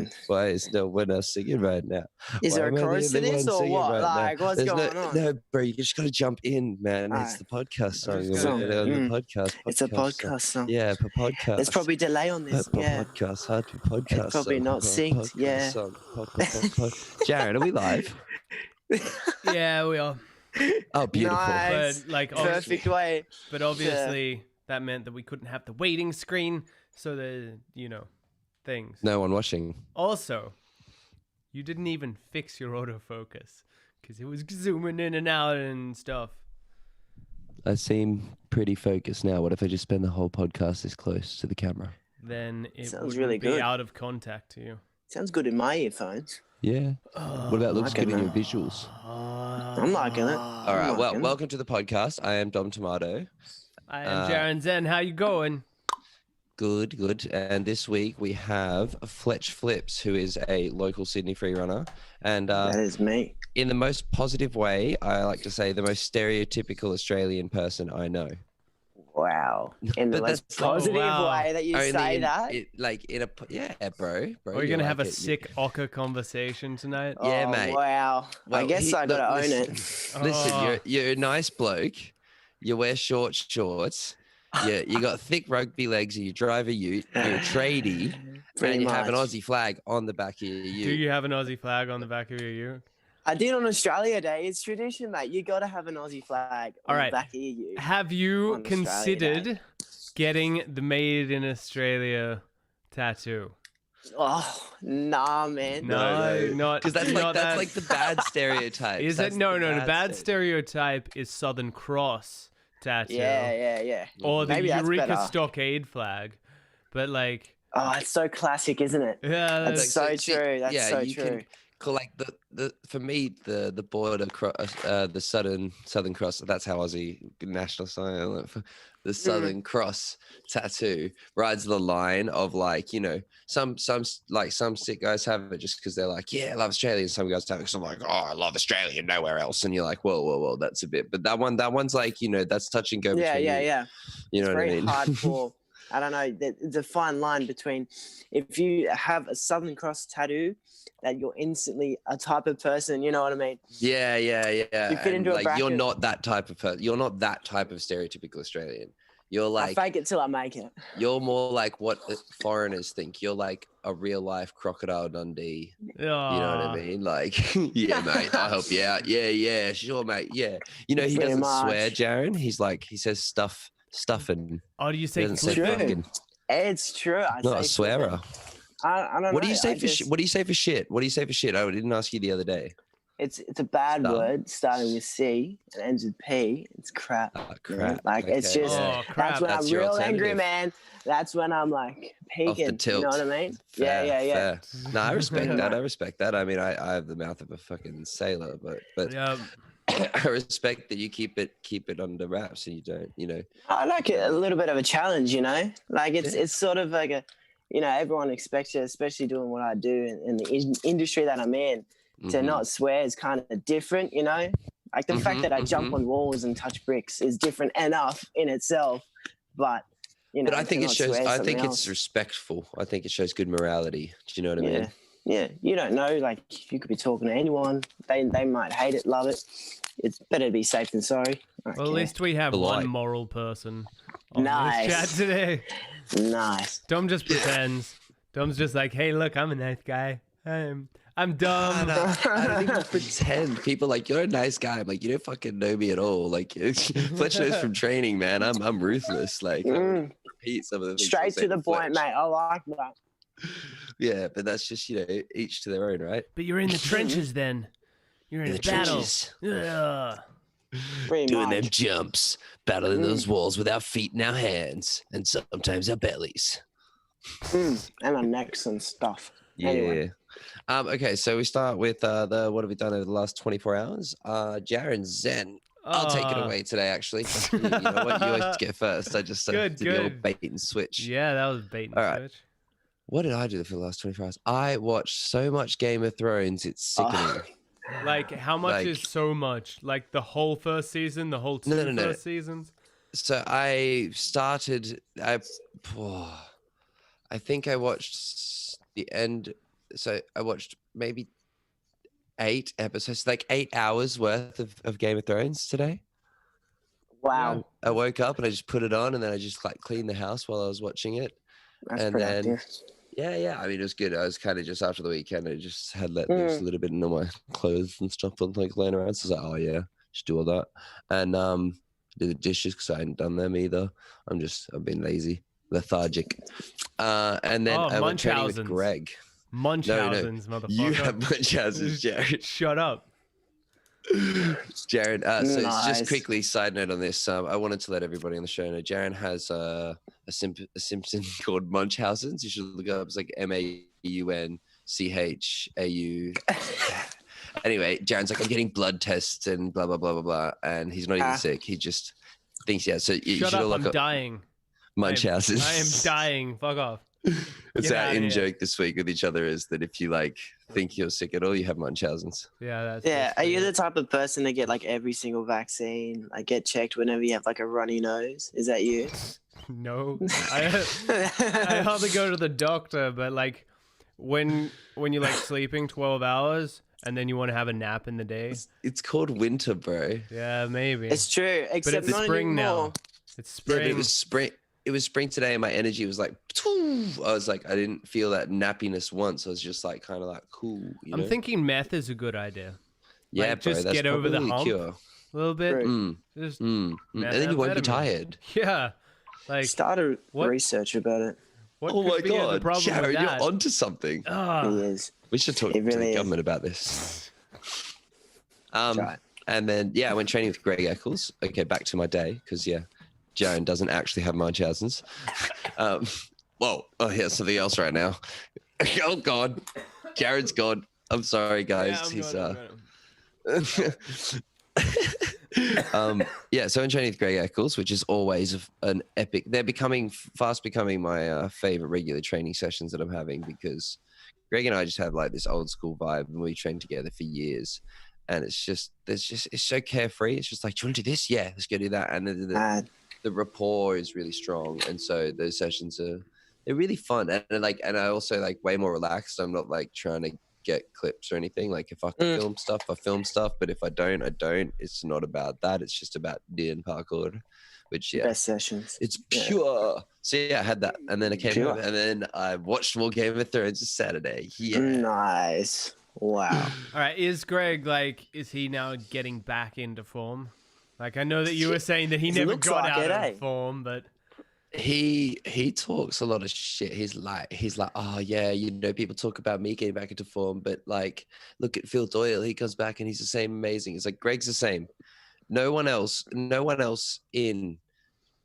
song? We're not singing right now. Is there a chorus to this or what? Like, what's going on? No, bro, you just got to jump in, man. It's the podcast song. The podcast. It's a podcast song. Yeah, per podcast. There's probably delay on this. Podcast, hard to podcast. It's probably not synced. Yeah. Jarran, are we live? Yeah, we are. Oh, beautiful. Nice. But like, Perfect way. But obviously, that meant that we couldn't have the waiting screen, so the things. No one watching. Also, you didn't even fix your autofocus because it was zooming in and out and stuff. I seem pretty focused now. What if I just spend the whole podcast this close to the camera? Then it Sounds would really be good. out of contact to you. Sounds good in my earphones. Yeah. What about looks good in your visuals? I'm liking it. All right. Well, welcome to the podcast. I am Domtomato. I am Jarran Zen. How you going? Good. And this week we have Fletch Flips, who is a local Sydney free runner. And That is me. in the most positive way, I like to say the most stereotypical Australian person I know. Wow. In the But most that's like- positive wow. way that you say that. Bro. We're you gonna have like a it. sick ochre conversation tonight. Yeah, Oh, mate. Wow. I Well, guess I got to own it. Listen, Oh. you're a nice bloke. You wear short shorts. You got thick rugby legs and you drive a ute. You're a tradie. Pretty and you have an much. Aussie flag on the back of your ute. Do you have an Aussie flag on the back of your ute? I did on Australia Day. It's tradition, mate. You got to have an Aussie flag on All right. the back of your Have you On Australia considered getting the Made in Australia tattoo? Oh, nah, man. No, not Because that's not that. like the bad stereotype. Is That's it? No. The bad stereotype. stereotype is Southern Cross tattoo. Yeah. Or the Maybe that's Eureka better. Stockade flag. But like, Oh, it's so classic, isn't it? yeah, That's so true. That's yeah, so you true. can like the for me the border the Southern Cross. That's how Aussie national sign. The Southern Cross tattoo rides the line of like some sick guys have it just because they're like, yeah, I love Australia, and some guys have it because I'm like, oh, I love Australia, nowhere else, and you're like, whoa, that's a bit. But that one's like that's touch and go. Yeah. You know It's what I very mean? hardcore. I don't know. There's a fine line between if you have a Southern Cross tattoo, that you're instantly a type of person. You know what I mean? Yeah. You fit And, into a like you're bracket. not that type of person. You're not that type of stereotypical Australian. You're I like fake it till I make it. you're more like what foreigners think. You're like a real life Crocodile Dundee. You know what I mean? Like, yeah, mate, I'll help you out. Yeah, sure, mate. Yeah. He Pretty doesn't much. swear, Jarran. He says stuffing. Oh, do you He say doesn't say True. fucking. It's true. I Not a say swearer. I don't know. What do you say I for just- shit? What do you say for shit? What do you say for shit? I didn't ask you the other day. It's a bad Stuff. word starting with C and ends with P. It's crap. Oh, you know? crap. Like it's Okay. just Oh, crap. that's when That's I'm your real angry, alternative. man. That's when I'm like Off the peaking. tilt. You know what I mean? Fair, Yeah. fair. No, I respect that. I mean, I have the mouth of a fucking sailor, but Yeah. I respect that you keep it under wraps and you don't. I like it, a little bit of a challenge, Like it's sort of like a, everyone expects you, especially doing what I do in the industry that I'm in, to Mhm. not swear is kind of different, Like the fact that I jump on walls and touch bricks is different enough in itself, but But I think to it not shows. swear is I think something it's else. respectful. I think it shows good morality. Do you know what I mean? Yeah, you don't know. Like you could be talking to anyone, they might hate it, love it. It's better to be safe than sorry. Well, at least we have Polite. one moral person on Nice. this chat today. Nice. Dom just pretends. Dom's just like, hey, look, I'm a nice guy. I'm dumb. I don't even pretend. People are like, you're a nice guy. I'm like, you don't fucking know me at all. Like Fletch knows from training, man. I'm ruthless. Like I would repeat some of the things I Straight say to the point, Fletch. mate. I like that. Yeah, but that's just each to their own, right? But you're in the trenches then. You're in The a battle. trenches. Ugh. Pretty Doing them much. jumps, battling those walls with our feet in our hands and sometimes our bellies. And our necks and stuff. Yeah. Anyway. Okay, so we start with what have we done over the last 24 hours? Jarran Zen. I'll take it away today, actually. You know what? You always get first. I just Good, did the old good. bait and switch. Yeah, that was bait and All right. switch. What did I do for the last 24 hours? I watched so much Game of Thrones. It's sickening. Like, how much Like- is so much? Like the whole first season, the whole two No. first seasons? So I started. I think I watched the end. so I watched maybe 8 episodes, like 8 hours worth of Game of Thrones today. Wow, I woke up and I just put it on, and then I just like cleaned the house while I was watching it. that's And then productive. yeah, I mean, it was good. I was kind of just after the weekend, I just had let loose a little bit in all my clothes and stuff, and like laying around. So I was like, oh yeah, just do all that, and did the dishes because I hadn't done them either. I've been lazy, lethargic. And then I went training with Greg. Munchausen's, motherfucker. You have Munchausen's, Jared. Shut up. Jared, so Nice. just quickly, side note on this, I wanted to let everybody on the show know Jared has a symptom called Munchausen's. You should look it up. It's like MAUNCHAU. Anyway, Jared's like, I'm getting blood tests and blah blah blah blah blah, and he's not even sick. He just thinks So you Shut should all up! look I'm up dying. Munchausen's. I am dying. Fuck off. It's Get our outta in here. joke this week with each other is that if you like think you're sick at all, you have Munchausen's. Yeah, Yeah, are you the type of person to get like every single vaccine, like get checked whenever you have like a runny nose? Is that you? No, I hardly go to the doctor, but like when you're like sleeping 12 hours and then you want to have a nap in the day. It's called winter, bro. Yeah, maybe. It's true, but except it's not spring anymore. now. It's Yeah, but spring. it was spring. It was spring today, and my energy was like, I was like, I didn't feel that nappiness once. I was just like, kind of like, cool. You know? I'm thinking meth is a good idea. yeah, like, bro, just that's get over the probably hump. cure. A little bit. True. Just And then you won't be methamphetamine. tired. Yeah. Like Started what- research about it. what Oh could my be the god, problem with Jared, you're that? onto something. Ah, He is. We should talk It to really the is. government about this. Try it. And then I went training with Greg Eccles. Okay, back to my day because Jared doesn't actually have Munchausen's. Whoa! Oh, here's something else right now. Oh God, Jared's gone. I'm sorry, guys. yeah, I'm good. So I'm training with Greg Eccles, which is always an epic. They're fast becoming my favorite regular training sessions that I'm having because Greg and I just have like this old school vibe, and we trained together for years. And it's so carefree. It's just like, do you want to do this? Yeah, let's go do that. And the rapport is really strong, and so those sessions they're really fun. And I also like way more relaxed. I'm not like trying to get clips or anything. Like if I can film stuff, I film stuff. But if I don't, I don't. It's not about that. It's just about doing parkour, which Best sessions. it's pure. So I had that, and then I came home, and then I watched more Game of Thrones Saturday. Yeah. Nice. Wow. All right, is Greg is he now getting back into form? Like I know that you were saying that he never looks got like out it, of eh? form, but He talks a lot of shit. He's like, oh yeah, people talk about me getting back into form, but like, look at Phil Doyle. He comes back and he's the same amazing. It's like Greg's the same. No one else in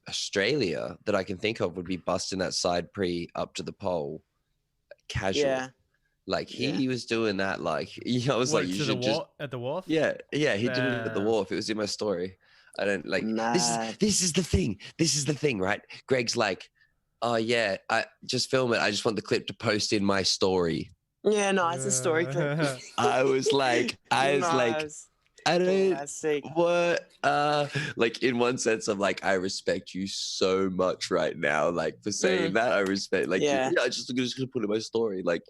Australia that I can think of would be busting that side pre up to the pole casual. Yeah. Like he was doing that. Like I was what, like, you to should the just at the wharf? yeah. He did it at the wharf. It was in my story. I don't like Mad. this is the thing. This is the thing, right? Greg's like, oh yeah, I just film it. I just want the clip to post in my story. Yeah, no, it's a story clip. I was like, I don't Classic. what like in one sense I'm like, I respect you so much right now, like for saying that. I respect like Yeah. I just gonna put it in my story, like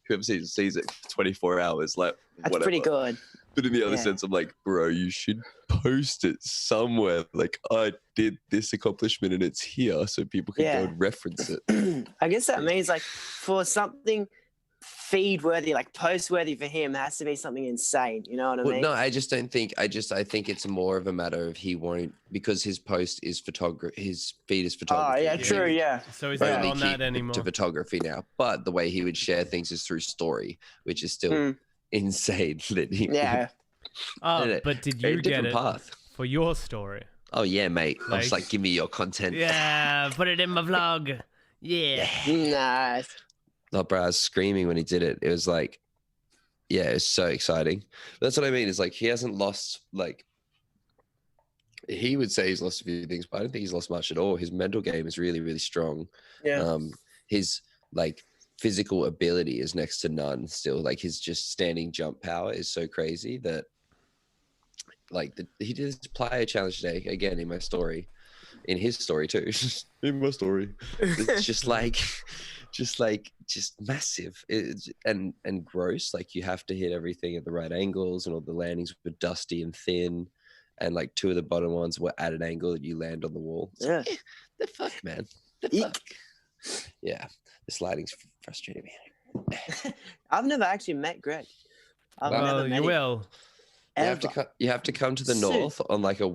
whoever sees it for 24 hours, like That's whatever. pretty good. But in the other Yeah. sense, I'm like, bro, you should post it somewhere. Like, I did this accomplishment and it's here so people can go and reference it. I guess that means like for something feed worthy, like post worthy for him, it has to be something insane. You know what I Well, mean? no, I just don't think. I think it's more of a matter of he won't, because his post is his feed is Oh, photography. yeah, true, yeah. So he's not Only on that keep it anymore. to photography now. But the way he would share things is through story, which is still insane. That he, Yeah. Oh, but did a you get different it path. for your story? Oh yeah, mate. I was Like- like, give me your content. Yeah, put it in my vlog. Yeah. Nice. Oh, bro, I was screaming when he did it. It was like, yeah, it's so exciting. That's what I mean. Is like he hasn't lost. Like he would say he's lost a few things, but I don't think he's lost much at all. His mental game is really, really strong. Yeah. His like physical ability is next to none. Still, like his just standing jump power is so crazy that, like, he did his plyo challenge today again in my story. In his story too, in my story. It's just like just massive and gross. Like you have to hit everything at the right angles, and all the landings were dusty and thin, and like two of the bottom ones were at an angle that you land on the wall. It's Yeah. like, the fuck, man. The fuck. Yeah, the sliding's frustrating me. I've never actually met Greg. I've never Well, met you him, will. ever. You have to come to the Soon. north on like a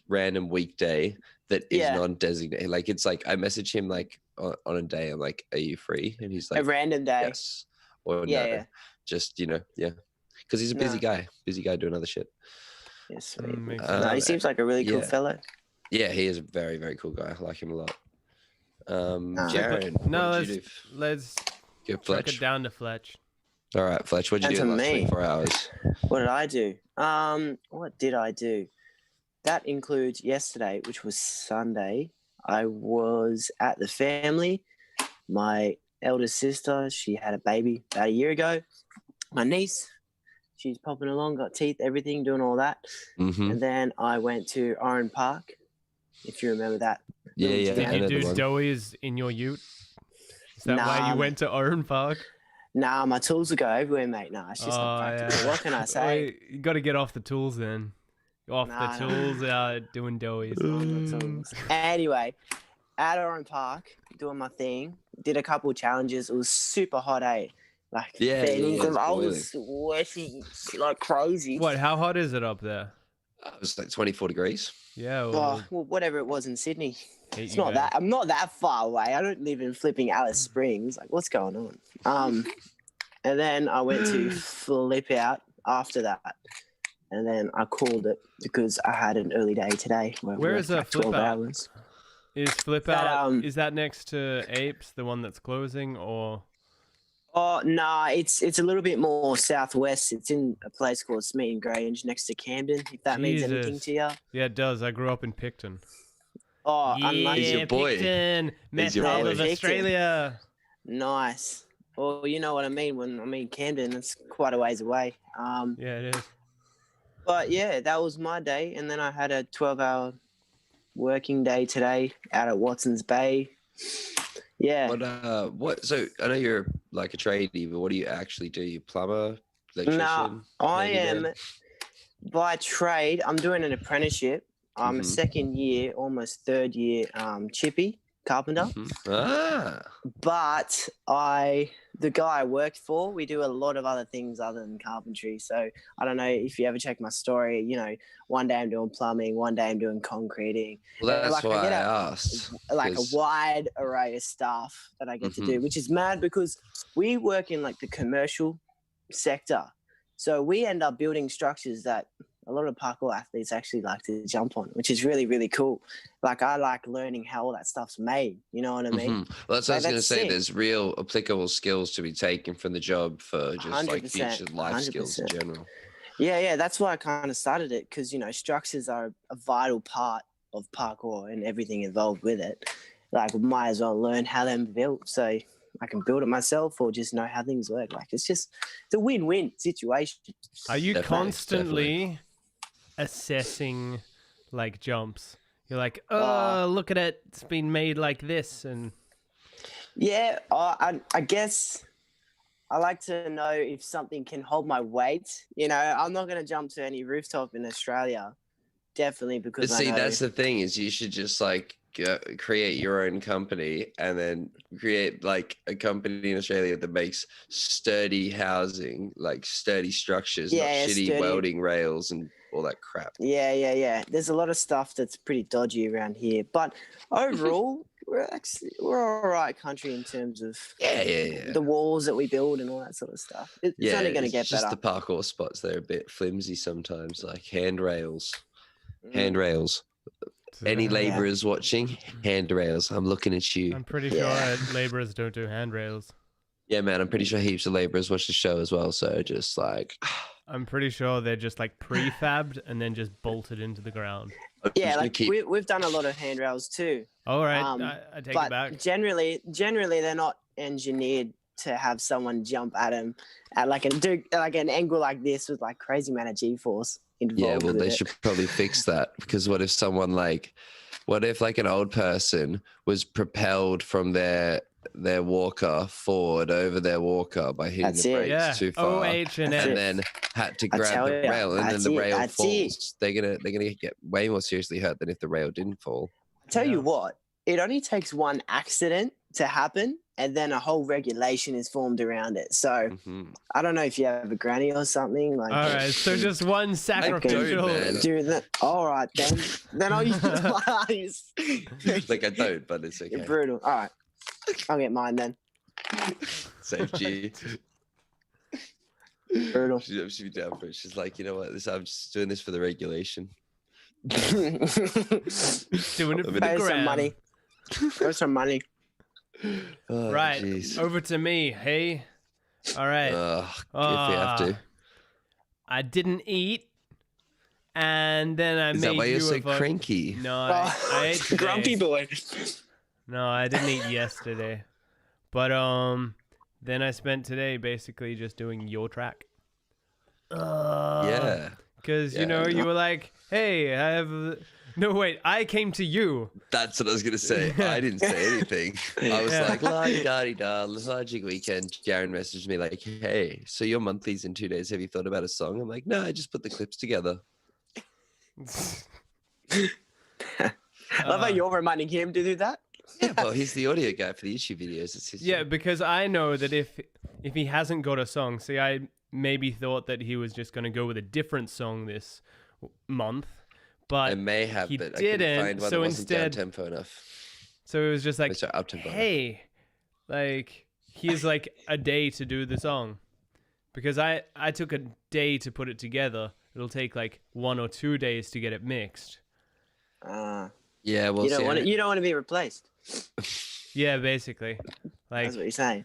random weekday that is Yeah. non-designated. Like it's like I message him like on a day. I'm like, "Are you free?" And he's A like, random day. "Yes," or Yeah, "No." yeah. Just because he's a busy guy doing other shit. Yes, sweet. Makes No, he seems like a really cool yeah. fellow. Yeah, he is a very, very cool guy. I like him a lot. Nah. Jaron, No, what did you do? let's Go chuck Fletch. it down to Fletch. All right, Fletch. What did you do in And the to last me. 24 hours? What did I do? What did I do? That includes yesterday, which was Sunday. I was at the family. My eldest sister, she had a baby about a year ago. My niece, she's popping along, got teeth, everything, doing all that. Mm-hmm. And then I went to Oran Park, if you remember that. Yeah. Did I Did you know the do one. doughies in your ute? Is that why Nah, you mate. went to Oran Park? Nah, my tools will go everywhere, mate. Nah, it's just not practical. What can I say? You got to get off the tools then. Off Nah, the nah. tools, doing doughies. On the tools. Anyway, at Oran Park, doing my thing. Did a couple of challenges. It was super hot, eh? Like, Yeah, fanning, 'cause it's I boiling. was sweating like crazy. What? How hot is it up there? It was like 24 degrees. Yeah. Oh, well, whatever it was in Sydney. hate It's you not guys. that. I'm not that far away. I don't live in flipping Alice Springs. Like, what's going on? And then I went to flip out after that, and then I called it because I had an early day today. Where I is worked a like flip 12 out? hours. Is Flip That, Out? Is that next to Apes, the one that's closing, or? Oh no, it's a little bit more southwest. It's in a place called Smeaton Grange next to Camden. If that means anything Jesus. to you. Yeah, it does. I grew up in Picton. Oh, yeah, unlucky. He's your boy. Picton, He's your Method boy. of Australia. Nice. Well, you know what I mean. When I mean Camden, it's quite a ways away. Yeah, it is. But yeah, that was my day, and then I had a 12-hour working day today out at Watson's Bay. Yeah. What? So I know you're like a tradie, but what do you actually do? You plumber, electrician? No, I handyman? am by trade. I'm doing an apprenticeship. I'm a Mhm. second year, almost third year chippy carpenter. Mhm. Ah, But the guy I worked for, we do a lot of other things other than carpentry. So I don't know if you ever check my story, one day I'm doing plumbing, one day I'm doing concreting. well, that's Like, I why get I asked. Like a 'cause- wide array of stuff that I get to do, which is mad because we work in like the commercial sector. So we end up building structures that a lot of parkour athletes actually like to jump on, which is really, really cool. Like I like learning how all that stuff's made. You know what I mean? Mhm. Well, that's what I was going to that's say. sick. There's real applicable skills to be taken from the job for just like 100%, future life skills in 100%. general. Yeah. That's why I kind of started it because, structures are a vital part of parkour and everything involved with it. Like might as well learn how they're built so I can build it myself or just know how things work. Like it's a win-win situation. Are you Definitely, constantly assessing like jumps? You're like, oh, look at it. It's been made like this. And Yeah, I guess I like to know if something can hold my weight. I'm not going to jump to any rooftop in Australia, definitely because But see, I know. that's the thing is you should just like create your own company and then create like a company in Australia that makes sturdy housing, like sturdy structures, not Yeah, shitty sturdy. welding rails and all that crap. Yeah. There's a lot of stuff that's pretty dodgy around here, but overall, we're all right country in terms of Yeah. the walls that we build and all that sort of stuff. It's only going to get just better. the parkour spots, they're a bit flimsy sometimes, like handrails. Mm. Handrails. Any laborers watching? Handrails. I'm looking at you. I'm pretty Yeah. sure laborers don't do handrails. Yeah, man, I'm pretty sure heaps of laborers watch the show as well. So just like, I'm pretty sure they're just like prefabbed and then just bolted into the ground. I'm Yeah, just gonna like keep- we've done a lot of handrails too. All right, I take it But back. generally they're not engineered to have someone jump at them at like an angle like this with like crazy amount of G-force involved. Yeah, well, with they it. should probably fix that because what if like an old person was propelled from their their walker forward over their walker by hitting That's the it. brakes Yeah. too far, OH and and F. then had to I grab tell the ya, rail, and then that's the it, rail that's falls. They're gonna get way more seriously hurt than if the rail didn't fall. Tell Yeah. you what, it only takes one accident to happen, and then a whole regulation is formed around it. So Mhm. I don't know if you have a granny or something like. All right, so just one sacrificial. man. Do that. All right, then I'll use lies. Like I don't, but it's You're okay. brutal. All right, I'll get mine then. Save G. Brutal. She'd be down for it. She's like, you know what? I'm just doing this for the regulation. Doing it for the Pay some gram. money. Pay some money. Oh, Right, jeez. over to me. Hey, all right. If we have to. I didn't eat, and then I Is made that why you you're so a fuck- cranky? No, I ate today. Grumpy boy. No, I didn't eat yesterday, but then I spent today basically just doing your track. Yeah. Because you Yeah. know you were like, hey, I have. No, wait, I came to you. That's what I was going to say. I didn't say anything. I was Yeah. like, la-di-da-di-da, lethargic weekend. Jarran messaged me like, hey, so your monthly's in 2 days. Have you thought about a song? I'm like, no, I just put the clips together. I love how you're reminding him to do that. Yeah, well, he's the audio guy for the YouTube videos. It's his Yeah, job. because I know that if he hasn't got a song, see, I maybe thought that he was just going to go with a different song this month, but I may have, he but I didn't, couldn't find one so that wasn't down instead- tempo enough. so it was just like, Sorry, up tempo. hey, like he's like a day to do the song, because I took a day to put it together. It'll take like 1 or 2 days to get it mixed. Yeah, well, You don't see, want to. You don't want to be replaced. Yeah, basically, like That's what you're saying.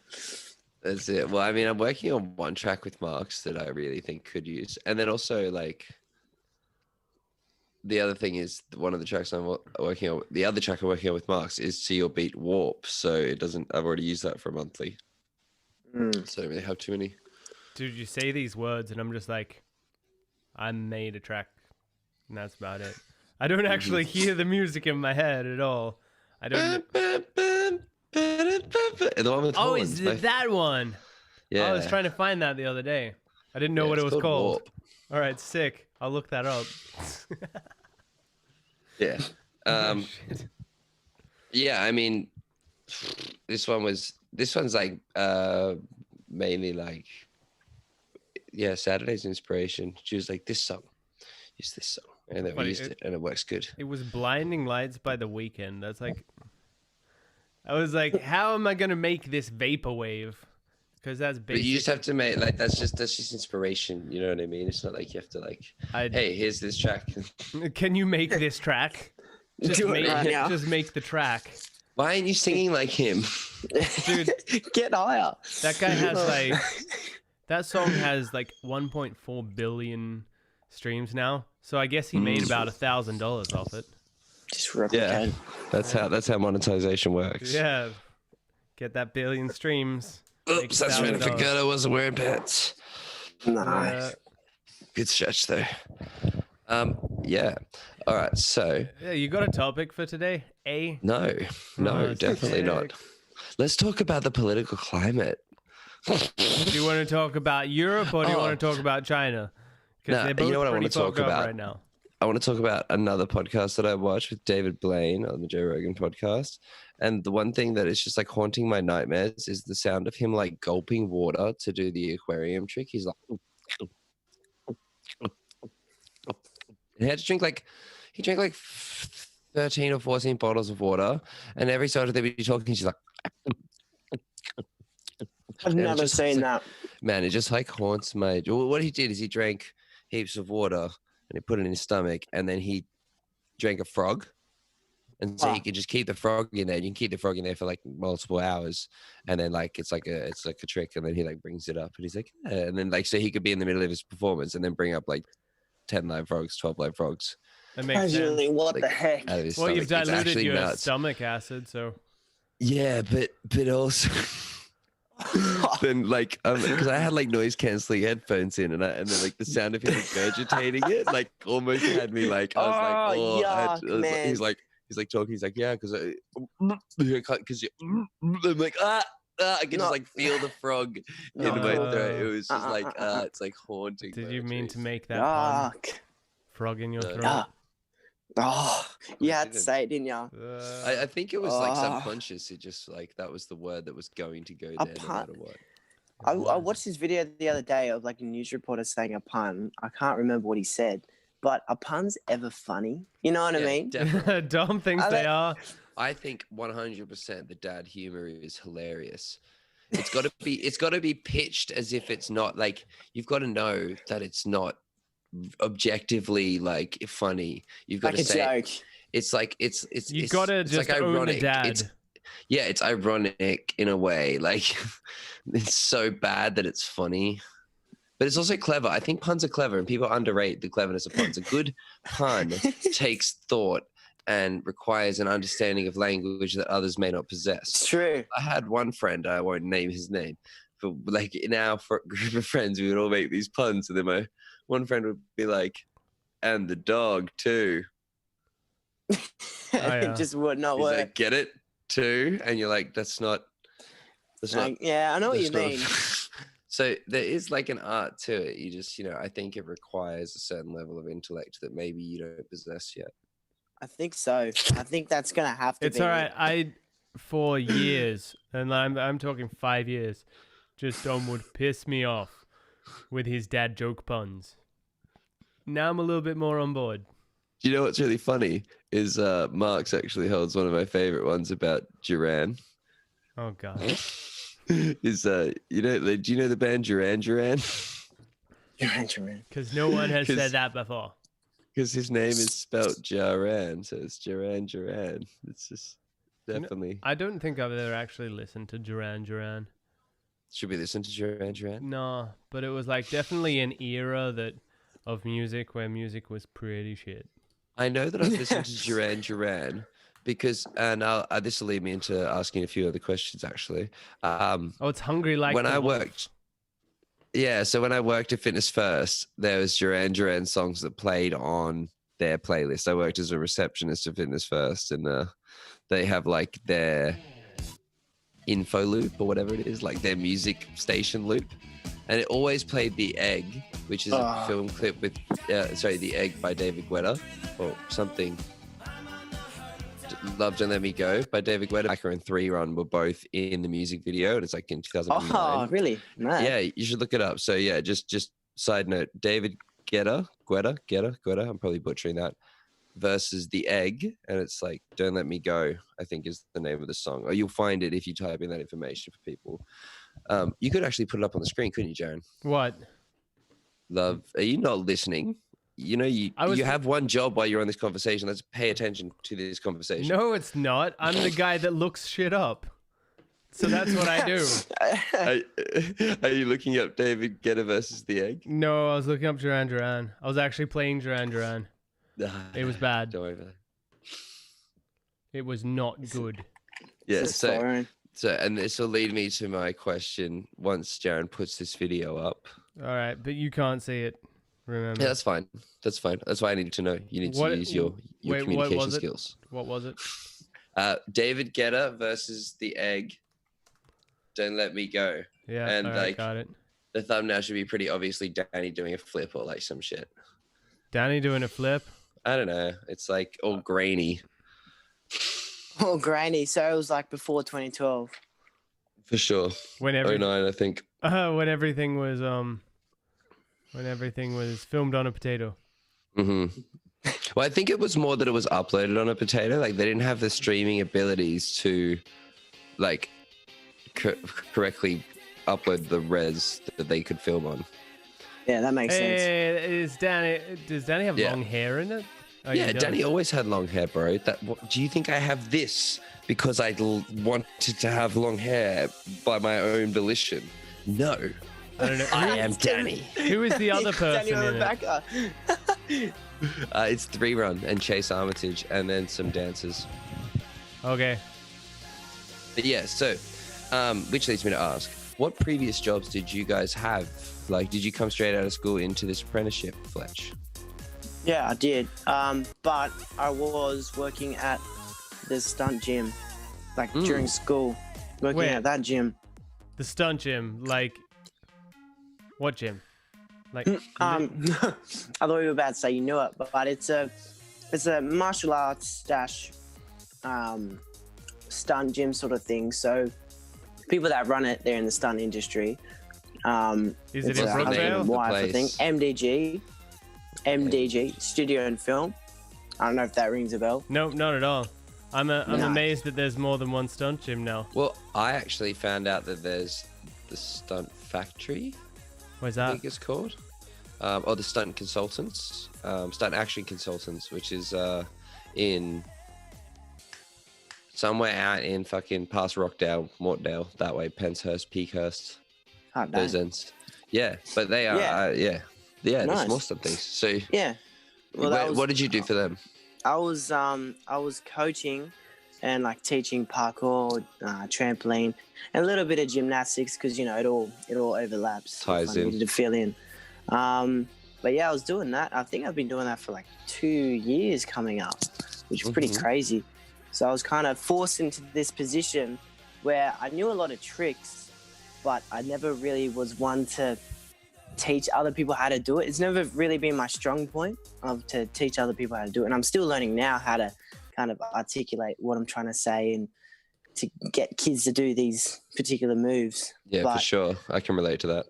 that's it. Well, I mean, I'm working on one track with Marks that I really think could use, and then also like the other thing is one of the tracks I'm working on. The other track I'm working on with Marks is "See Your Beat Warp," so it doesn't. I've already used that for a monthly, Mm. so I don't really have too many. dude, you say these words, and I'm just like, I made a track, and that's about it. I don't actually hear the music in my head at all. I don't. And the one with Oh, horns, is my- it that one? yeah. I was trying to find that the other day. I didn't know Yeah, what it it's was called. Warp. All right, sick. I'll look that up. Yeah. Shit. Yeah, I mean, this one's like mainly like, yeah, Saturday's inspiration. She was like, this song, use this song, and then we Funny, used it, and it works good. It was Blinding Lights by The Weeknd. That's like, I was like, how am I gonna make this vaporwave? Because that's But basic. you just have to make like that's just inspiration. You know what I mean? It's not like you have to like, hey, here's this track. Can you make this track? Just Do it make, right now. just make the track, Why aren't you singing like him? dude. Get higher. That guy has like, that song has like 1.4 billion streams now. So I guess he made about $1,000 off it. Just replicate. That's how monetization works. Yeah, get that billion streams. Oops, that's right. I $1,000. forgot I wasn't wearing pants. Nice. Good stretch though. Yeah. All right. So Yeah, you got a topic for today? no, Oh, definitely not. sick. Let's talk about the political climate. Do you want to talk about Europe or do you Oh. want to talk about China? Because Nah, they're both you know what I pretty want to talk fucked up about? right now. I want to talk about another podcast that I watched with David Blaine on the Joe Rogan podcast. And the one thing that is just like haunting my nightmares is the sound of him like gulping water to do the aquarium trick. He's like, he had to drink like, he drank like 13 or 14 bottles of water. And every time they be talking, she's like, I've And it never just- seen that. man, it just like haunts my. Well, what he did is he drank heaps of water and he put it in his stomach, and then he drank a frog, and so Ah. you can just keep the frog in there. You can keep the frog in there for like multiple hours, and then like it's like a trick, and then he like brings it up, and he's like, yeah. And then like so he could be in the middle of his performance, and then bring up like 10 live frogs, 12 live frogs That makes sense. Casually, what Like, the heck? out of his Well, stomach. you've It's diluted actually your nuts. stomach acid, so Yeah, but also. Then like because I had like noise canceling headphones in, and then like the sound of him regurgitating it like almost had me like I was like, Oh, oh, yuck, man. he's like he's like talking. He's like, yeah, because I'm like, I can just like feel the frog in my throat. It was just like, it's like haunting. Did you mean to make that pun? Frog in your throat? You had to say it, didn't you? I think it was like subconscious. It just like that was the word that was going to go there no matter what. I watched this video the other day of like a news reporter saying a pun. I can't remember what he said, but are puns ever funny? You know what I mean? Definitely. Dom thinks they are. I think 100% the dad humor is hilarious. It's got to be pitched as if it's not like, you've got to know that it's not objectively like funny. You've got like to say joke. It's like it's you got to just like own ironic. the dad. It's ironic in a way. Like it's so bad that it's funny. But it's also clever. I think puns are clever, and people underrate the cleverness of puns. A good pun takes thought and requires an understanding of language that others may not possess. It's true. I had one friend, I won't name his name, but like in our group of friends, we would all make these puns, and then my one friend would be like, and the dog too. It just would not work. Like, get it too? And you're like, that's not. Yeah, I know what you mean. So there is like an art to it. You just, I think it requires a certain level of intellect that maybe you don't possess yet. I think so. I think that's gonna have to be. It's all right. For years, and I'm talking 5 years, just Dom would piss me off with his dad joke puns. Now I'm a little bit more on board. Do you know what's really funny is Mark's actually holds one of my favorite ones about Jarran. Oh God. Is do you know the band Jarran? Jarran. Because no one has said that before. Because his name is spelt Jarran, so it's Jarran. It's just definitely. I don't think I've ever actually listened to Jarran. Should we listen to Jarran? No, but it was like definitely an era of music where music was pretty shit. I know that I've listened to Jarran because, and this will lead me into asking a few other questions actually. It's Hungry Like when the I Wolf. worked. Yeah, so when I worked at Fitness First, there was Jarran songs that played on their playlist. I worked as a receptionist at Fitness First, and they have like their info loop or whatever it is, like their music station loop, and it always played The Egg, which is a film clip with The Egg by David Guetta or something. Love Don't Let Me Go by David Guetta. Hacker and 3 Run were both in the music video, and it's like in 2009. Oh, really? Nice. Yeah, you should look it up. So yeah, just side note, David Guetta, I'm probably butchering that, versus The Egg, and it's like Don't Let Me Go, I think is the name of the song. Or you'll find it if you type in that information for people. You could actually put it up on the screen, couldn't you, Jarran? What? Love, are you not listening? You have one job while you're on this conversation. Let's pay attention to this conversation. No, it's not. I'm the guy that looks shit up. So that's what I do. Are you looking up David Guetta versus The Egg? No, I was looking up Jarran. I was actually playing Jarran. It was bad. Don't worry about it. It was not good. Yeah, so and this will lead me to my question once Jarran puts this video up. All right, but you can't see it. Remember. Yeah, that's fine. That's why I needed to know. You need to use your communication skills. What was it? David Guetta versus The Egg. Don't Let Me Go. Yeah, and right, got it. The thumbnail should be pretty obviously Danny doing a flip or like some shit. Danny doing a flip? I don't know. It's like all grainy. Oh, grainy. So it was like before 2012. For sure. 09, I think. When everything was filmed on a potato. Mm-hmm. Well, I think it was more that it was uploaded on a potato. Like they didn't have the streaming abilities to, like, correctly upload the res that they could film on. Yeah, that makes sense. Does Danny have long hair in it? Oh, yeah, Danny always had long hair, bro. Do you think I have this because I wanted to have long hair by my own volition? No. I don't know. I am Danny. Who is the other person in it? It's 3 Run and Chase Armitage and then some dancers. Okay. But yeah, so, which leads me to ask, what previous jobs did you guys have? Like, did you come straight out of school into this apprenticeship, Fletch? Yeah, I did. But I was working at the stunt gym, like during school, working Where? at that gym. The stunt gym, like what gym? Like I thought you were about to say you knew it, but it's a martial arts dash stunt gym sort of thing. So people that run it, they're in the stunt industry. Is it it's in a husband Brookvale? and wife, I think. place. MDG, Studio and Film. I don't know if that rings a bell. No, not at all. I'm No. amazed that there's more than one stunt gym now. Well, I actually found out that there's the Stunt Factory, Where's I that? think it's called, or the Stunt Consultants, Stunt Action Consultants, which is in somewhere out in fucking past Rockdale, Mortdale, that way, Penshurst, Peakhurst, Oh, those dang. ends. Yeah, but they are, Yeah. the Nice. small stunt things. So, Yeah. Well, that was, what did you do for them? I was coaching and like teaching parkour, trampoline, and a little bit of gymnastics because it all overlaps. Ties if I in. needed to fill in. But yeah, I was doing that. I think I've been doing that for like 2 years coming up, which is pretty Mhm. crazy. So I was kind of forced into this position where I knew a lot of tricks, but I never really was one to teach other people how to do it. It's never really been my strong point to teach other people how to do it. And I'm still learning now how to kind of articulate what I'm trying to say and to get kids to do these particular moves. Yeah, but for sure. I can relate to that.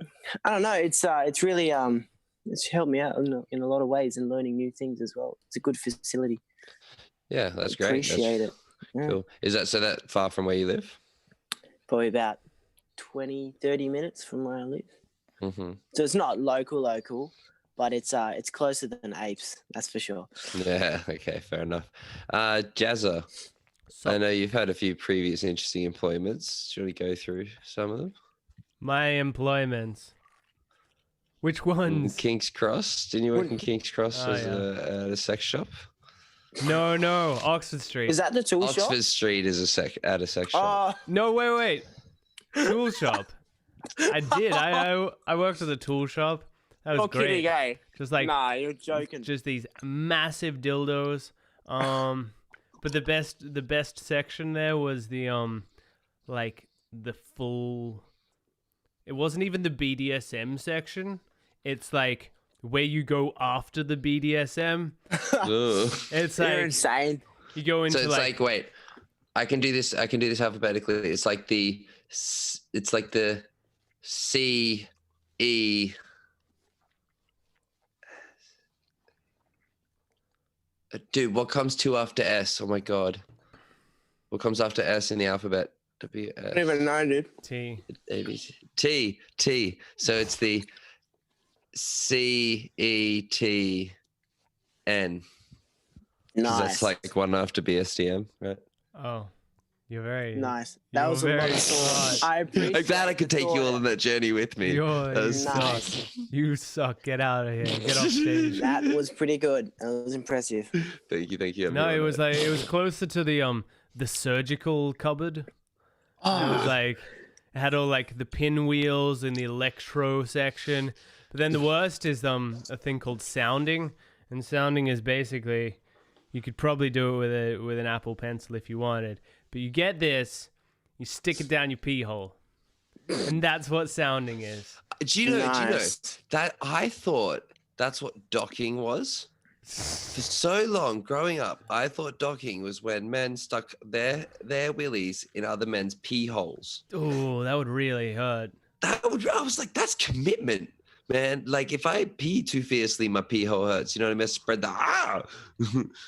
I don't know. It's really it's helped me out in a lot of ways and learning new things as well. It's a good facility. Yeah, that's great. Appreciate it. Yeah. Cool. Is that so that far from where you live? Probably about 20, 30 minutes from where I live. Mm-hmm. So it's not local, but it's closer than Apes, that's for sure. Yeah, okay, fair enough. Jazza, I know you've had a few previous interesting employments. Should we go through some of them? My employments. Which ones? King's Cross. Didn't you work in King's Cross Oh, as at a sex shop? No, Oxford Street. Is that the tool shop? Oxford Street is at a sex shop. Oh, No, wait. Tool shop. I did. I worked at the tool shop. That was not great. kidding, eh? Just like Nah, you're joking. just these massive dildos. But the best section there was the like the full. It wasn't even the BDSM section. It's like where you go after the BDSM. Ugh. It's You're like insane. you go into So it's like, wait, I can do this alphabetically. It's like the C E. Dude, what comes two after S? Oh my god. What comes after S in the alphabet? W I don't even know, dude. T. A B C T. So it's the C E T N. 'Cause Nice. That's like one after BSTM, right? Oh, you're very Nice. That You're was a lot very of smart. thought. I appreciate I'm glad I could take you all on that journey with me. You That was- Nice. You suck. Get out of here. Get off stage. That was pretty good. That was impressive. Thank you. No, it everyone. was like it was closer to the surgical cupboard. It was like it had all like the pinwheels in the electro section. But then the worst is a thing called sounding, and sounding is basically you could probably do it with an Apple Pencil if you wanted. But you get this, you stick it down your pee hole, and that's what sounding is. Do you know Nice. that I thought that's what docking was? For so long growing up, I thought docking was when men stuck their willies in other men's pee holes. Oh, that would really hurt. I was like, that's commitment, man. Like if I pee too fiercely, my pee hole hurts. You know what I mean? Spread the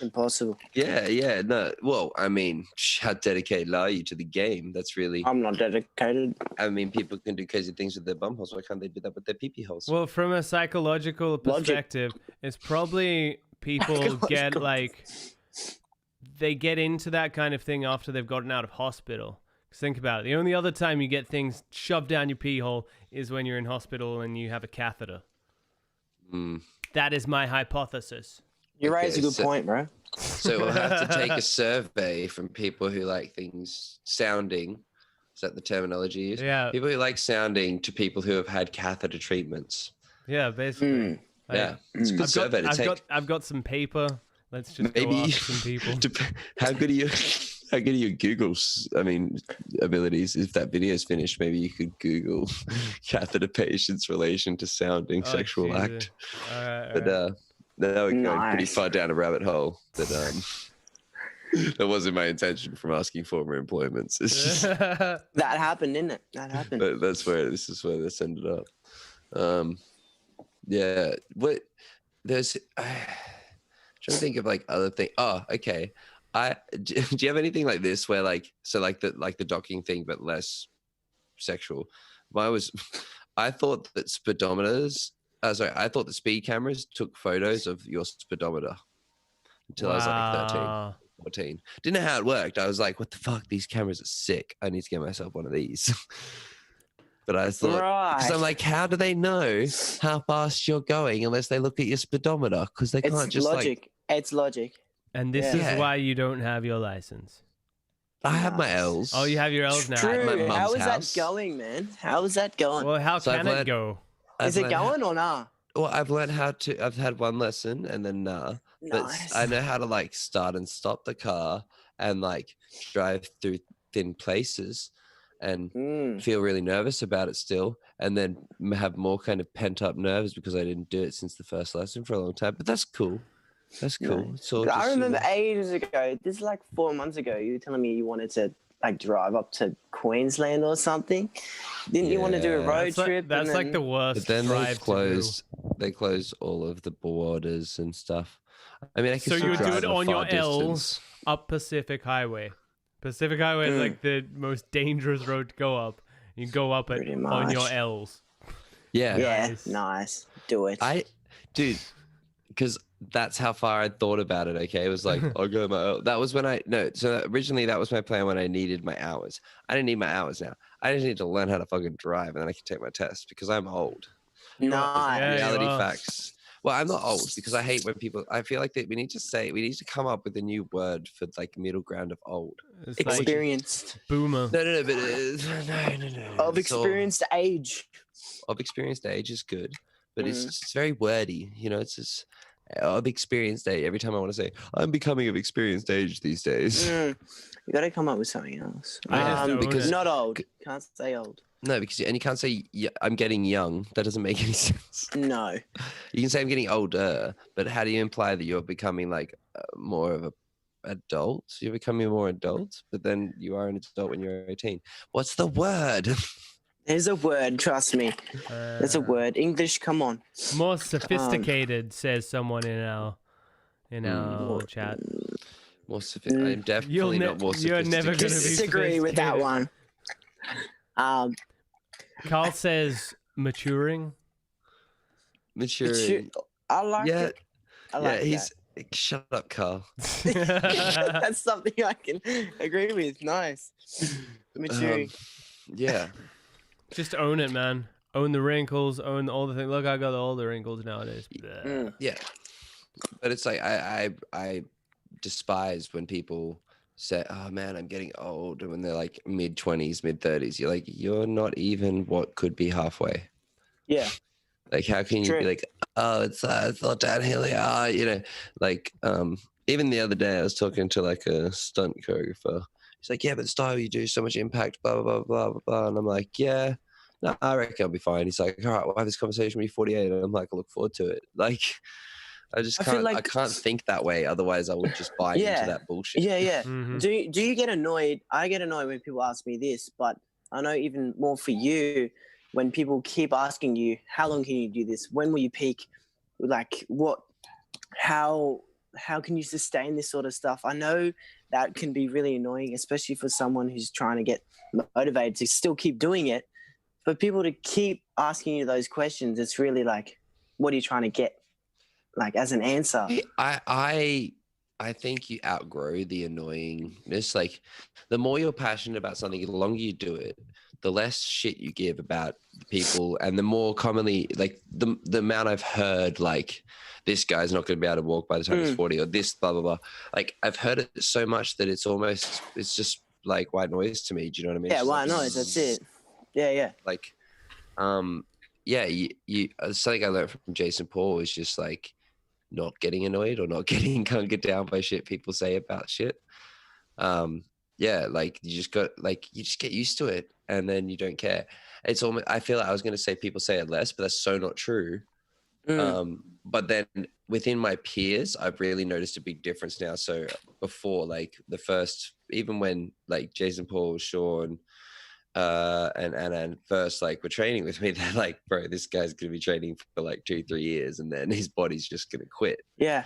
Impossible. Yeah. No, well, I mean, how dedicated are you to the game? That's really. I'm not dedicated. I mean, people can do crazy things with their bum holes. Why can't they do that with their pee holes? Well, from a psychological Logic. perspective, it's probably people get like they get into that kind of thing after they've gotten out of hospital. 'Cause think about it. The only other time you get things shoved down your pee hole is when you're in hospital and you have a catheter. Mm. That is my hypothesis. You raise a Okay, good so- point, bro. So we'll have to take a survey from people who like things sounding. Is that the terminology used? Yeah. People who like sounding to people who have had catheter treatments. Yeah, basically. Like, Yeah, it's a good survey to take. I've got some paper. Let's just Maybe go after some people. How good are you? How good are your Google, abilities? If that video is finished, maybe you could Google catheter patient's relation to sounding sexual Jesus. act. All right. But now we're going pretty Nice. far down a rabbit hole. That that wasn't my intention from asking former employments. It's just, That happened, didn't it? That happened. this is where this ended up. Yeah. What there's trying to think of like other things. Oh, okay. Do you have anything like this where like the docking thing but less sexual? I thought that I thought the speed cameras took photos of your speedometer until I was like 13, 14. Didn't know how it worked. I was like, what the fuck? These cameras are sick. I need to get myself one of these. But I thought, because I'm like, how do they know how fast you're going unless they look at your speedometer? Because they can't just logic. It's logic. And this is why you don't have your license. I have my L's. Oh, you have your L's now. True. My mum's How is house. that going, man? How is that going? Well, how So can I've it learned- go? Is it going or not? Well, I've learned how to. I've had one lesson and then but Nice. I know how to like start and stop the car and like drive through thin places and feel really nervous about it still, and then have more kind of pent up nerves because I didn't do it since the first lesson for a long time. But that's cool. That's cool. No. It's all I just, remember ages ago, this is like 4 months ago, you were telling me you wanted to like drive up to Queensland or something. Didn't you want to do a Yeah. road trip? That's and like the then- worst But then drive they closed all of the borders and stuff. I mean, I could So still you would do drive it a on your far L's distance. up Pacific Highway. Pacific Highway is like the most dangerous road to go up. You go up it Pretty on your much. L's. Yeah. Yeah, nice. Do it. Dude, because that's how far I thought about it. Okay, it was like I'll go my. That was when So originally that was my plan when I needed my hours. I didn't need my hours now. I just need to learn how to fucking drive, and then I can take my test because I'm old. Nice. Yeah, you Reality are. facts. Well, I'm not old because I hate when people. I feel like that we need to come up with a new word for like middle ground of old. It's like Experienced. boomer. No, but no. Of It's all- experienced age. of experienced age is good, but Mm. it's very wordy. You know, it's just of experienced age. Every time I want to say I'm becoming of experienced age these days. You got to come up with something else. I just own because it. Not old. Can't say old. No, because you can't say I'm getting young. That doesn't make any sense. No. You can say I'm getting older, but how do you imply that you're becoming like more of a adult? You're becoming more adult, but then you are an adult when you're 18. What's the word? There's a word, trust me. There's a word. English, come on. More sophisticated, says someone in our chat. More sophisticated. I'm definitely not more you're sophisticated. never gonna be Disagree with that sophisticated. one. Carl says maturing. Maturing. I like it. I like he's. Shut up, Carl. that. That's something I can agree with. Nice. Maturing. Yeah. Just own it, man. Own the wrinkles. Own all the things. Look, I got all the wrinkles nowadays. Yeah. But it's like I despise when people say, "Oh man, I'm getting old," and when they're like mid-20s, mid-30s. You're like, you're not even what could be halfway. Yeah. Like, how can you be like, oh, it's not downhill here, you know? Like, even the other day, I was talking to like a stunt choreographer. He's like, yeah, but the style you do, so much impact, blah blah blah blah blah blah. And I'm like, yeah, no, I reckon I'll be fine. He's like, all right, we'll have this conversation when you're 48. And I'm like, I look forward to it. Like, I can't think that way. Otherwise, I would just buy into that bullshit. Yeah. Mhm. Do you get annoyed? I get annoyed when people ask me this, but I know even more for you when people keep asking you, how long can you do this? When will you peak? Like what? How can you sustain this sort of stuff? I know that can be really annoying, especially for someone who's trying to get motivated to still keep doing it. For people to keep asking you those questions, it's really like, what are you trying to get? Like as an answer. I think you outgrow the annoyingness. Like the more you're passionate about something, the longer you do it, the less shit you give about the people, and the more commonly, like the amount I've heard, like this guy's not going to be able to walk by the time he's 40, or this blah blah blah. Like I've heard it so much that it's just like white noise to me. Do you know what I mean? Yeah, It's white like, noise. That's it. Yeah. Like, yeah, you something I learned from Jason Paul is just like not getting annoyed or not getting can't get down by shit people say about shit. yeah, like you just get used to it, and then you don't care. It's almost, I feel like I was going to say people say it less, but that's so not true. But then within my peers, I've really noticed a big difference now. So before, like the first, even when like Jason, Paul, Sean, and Anna first like were training with me, they're like, bro, this guy's gonna be training for like 2-3 years, and then his body's just gonna quit. Yeah.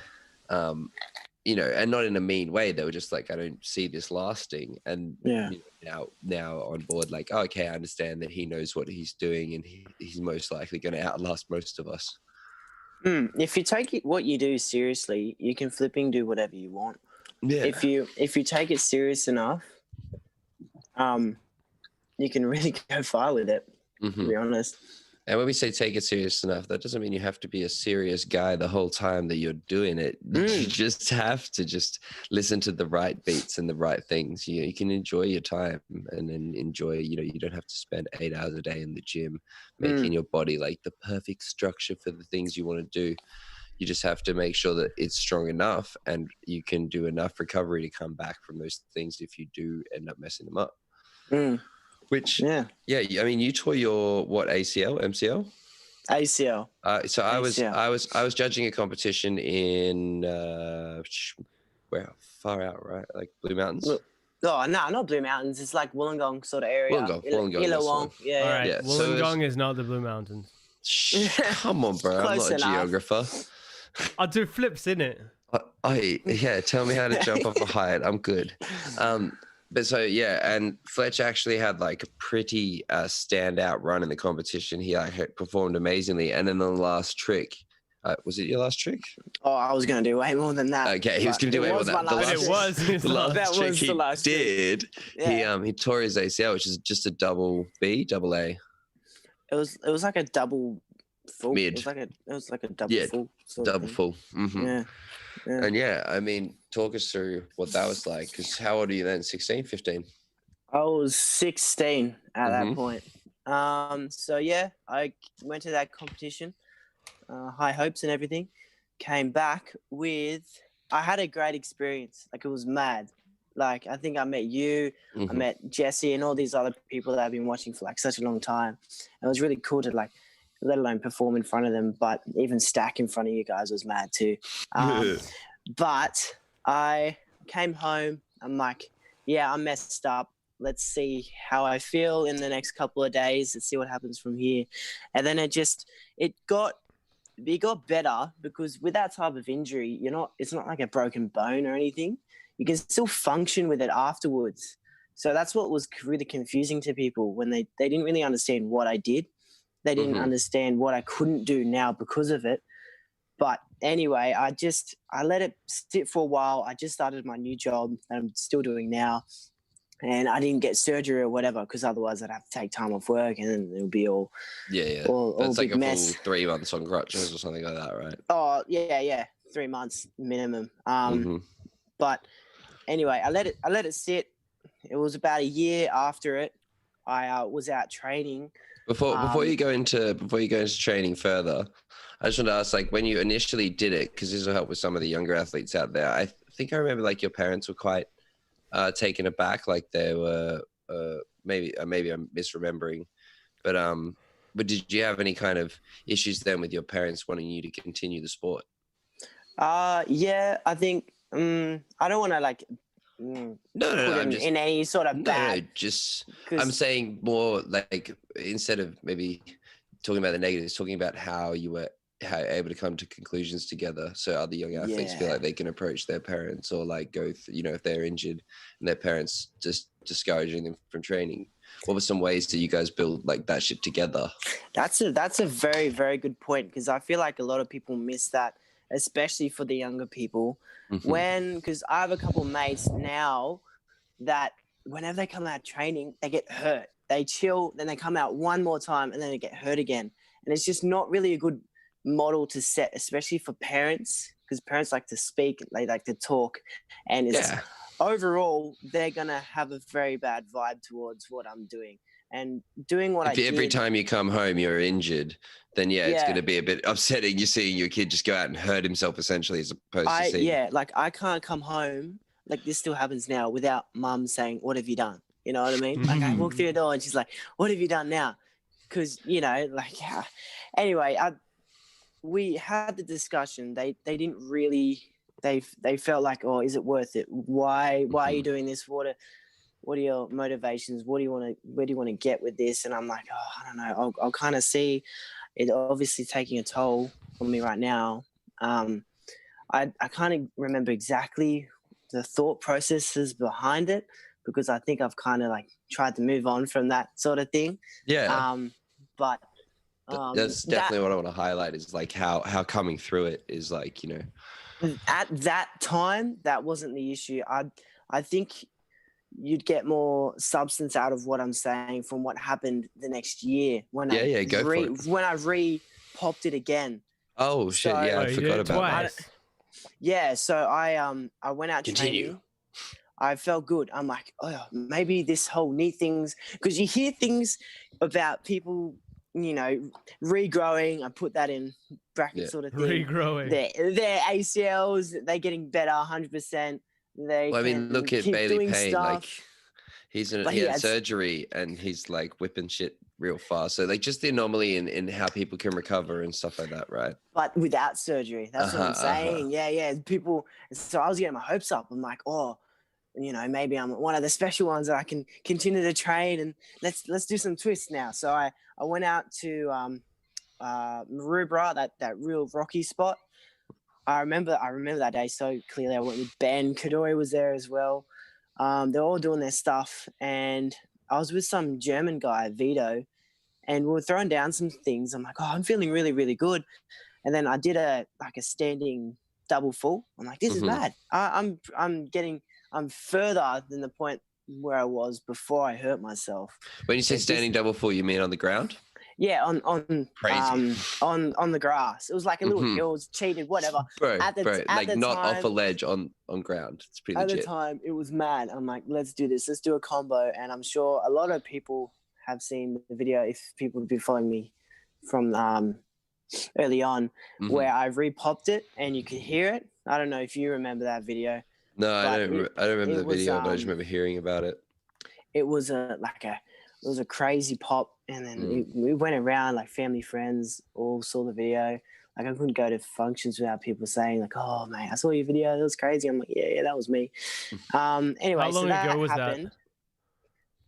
You know, and not in a mean way. They were just like, I don't see this lasting. And Yeah. you know, now on board, like, oh, okay, I understand that he knows what he's doing, and he's most likely going to outlast most of us. If you take what you do seriously, you can flipping do whatever you want. Yeah. If you take it serious enough, you can really go far with it. To be honest. And when we say take it serious enough, that doesn't mean you have to be a serious guy the whole time that you're doing it. You just have to just listen to the right beats and the right things. You can enjoy your time, and then enjoy, you don't have to spend 8 hours a day in the gym making your body like the perfect structure for the things you want to do. You just have to make sure that it's strong enough and you can do enough recovery to come back from those things if you do end up messing them up. Which, yeah, I mean, you tore your ACL, MCL? ACL. So I was judging a competition in far out, right? Like Blue Mountains. No, not Blue Mountains. It's like Wollongong sort of area. Wollongong. Illawong. Yeah. All right, yeah. Wollongong is not the Blue Mountains. Come on, bro. I'm not a geographer. I'll do flips in it. Tell me how to jump off a height. I'm good. But so, yeah, and Fletch actually had like a pretty standout run in the competition. He performed amazingly. And then the last trick, was it your last trick? Oh, I was going to do way more than that. Okay, he was going to do way more than that. The last trick he did, he tore his ACL, which is just a double A. It was like a double full. Mid. It was like a double full. Double full. Yeah. And I mean, talk us through what that was like. Because how old are you then? 16, 15? I was 16 at that point. So yeah, I went to that competition, high hopes and everything. Came back I had a great experience. Like, it was mad. Like, I think I met you, I met Jesse and all these other people that I've been watching for like such a long time. And it was really cool to like, let alone perform in front of them, but even stack in front of you guys was mad too. But I came home. I'm like, yeah, I'm messed up. Let's see how I feel in the next couple of days. Let's see what happens from here. And then it got better, because with that type of injury, it's not like a broken bone or anything. You can still function with it afterwards. So that's what was really confusing to people when they didn't really understand what I did. They didn't understand what I couldn't do now because of it. But anyway, I let it sit for a while. I just started my new job that I'm still doing now. And I didn't get surgery or whatever, because otherwise I'd have to take time off work, and then it'll be all That's like a mess. full 3 months on crutches or something like that, right? Oh, yeah. 3 months minimum. But anyway, I let it sit. It was about a year after it. I was out training. Before you go into training further, I just want to ask, like, when you initially did it, because this will help with some of the younger athletes out there. I think I remember like your parents were quite taken aback, like they were maybe I'm misremembering, but did you have any kind of issues then with your parents wanting you to continue the sport? Yeah, I think I don't want to like. No, in any sort of bad. No, just I'm saying more like, instead of maybe talking about the negatives, talking about how you were able to come to conclusions together, so other young athletes feel like they can approach their parents, or like go if they're injured and their parents just discouraging them from training. What were some ways that you guys build like that shit together? That's a very, very good point, because I feel like a lot of people miss that, especially for the younger people. Because I have a couple of mates now that whenever they come out training, they get hurt. They chill, then they come out one more time, and then they get hurt again. And it's just not really a good model to set, especially for parents, because parents like to speak, they like to talk, and overall they're gonna have a very bad vibe towards what I'm doing. And doing what I did. Every time you come home you're injured, then it's going to be a bit upsetting. You're seeing your kid just go out and hurt himself, essentially, as opposed to seeing. Like, I can't come home. like this still happens now without mum saying, "What have you done?" You know what I mean? Like I walk through the door and she's like, "What have you done now?" Because like anyway, we had the discussion. They didn't really. They felt like, "Oh, is it worth it? Why are you doing this? What are your motivations? Where do you want to get with this?" And I'm like, "Oh, I don't know. I'll kind of see it obviously taking a toll on me right now." I kind of remember exactly the thought processes behind it, because I think I've kind of like tried to move on from that sort of thing. Yeah. But that's definitely what I want to highlight is like how coming through it is like, at that time, that wasn't the issue. I think you'd get more substance out of what I'm saying from what happened the next year when I re-popped it again. Oh shit! Yeah, I forgot about that. Yeah, so I went out training. I felt good. I'm like, oh, maybe this whole knee things, because you hear things about people, regrowing. I put that in brackets sort of thing. Regrowing. Their ACLs, they're getting better 100%. I mean, look at Bailey Payne. Stuff. Like he had surgery and he's like whipping shit real fast. So like just the anomaly in how people can recover and stuff like that, right? But without surgery. That's what I'm saying. Yeah. People. So I was getting my hopes up. I'm like, oh, maybe I'm one of the special ones that I can continue to train, and let's do some twists now. So I went out to Maroubra, that real rocky spot. I remember that day so clearly. I went with Ben. Kadori was there as well. They're all doing their stuff, and I was with some German guy, Vito, and we were throwing down some things. I'm like, oh, I'm feeling really, really good. And then I did a standing double full. I'm like, this is mad. I'm further than the point where I was before I hurt myself. When you say standing double full, you mean on the ground? Yeah, on crazy on the grass. It was like a little hill. It was cheated, whatever. Bro, not time, off a ledge on ground. It's pretty legit. At the time, it was mad. I'm like, let's do this. Let's do a combo. And I'm sure a lot of people have seen the video, if people have been following me from early on, where I re-popped it and you could hear it. I don't know if you remember that video. No, I don't remember the video, but I just remember hearing about it. It was a crazy pop, and then we went around, like family, friends, all saw the video. Like I couldn't go to functions without people saying like, "Oh man, I saw your video. That was crazy." I'm like, "Yeah, that was me." Anyway, how long ago was happened.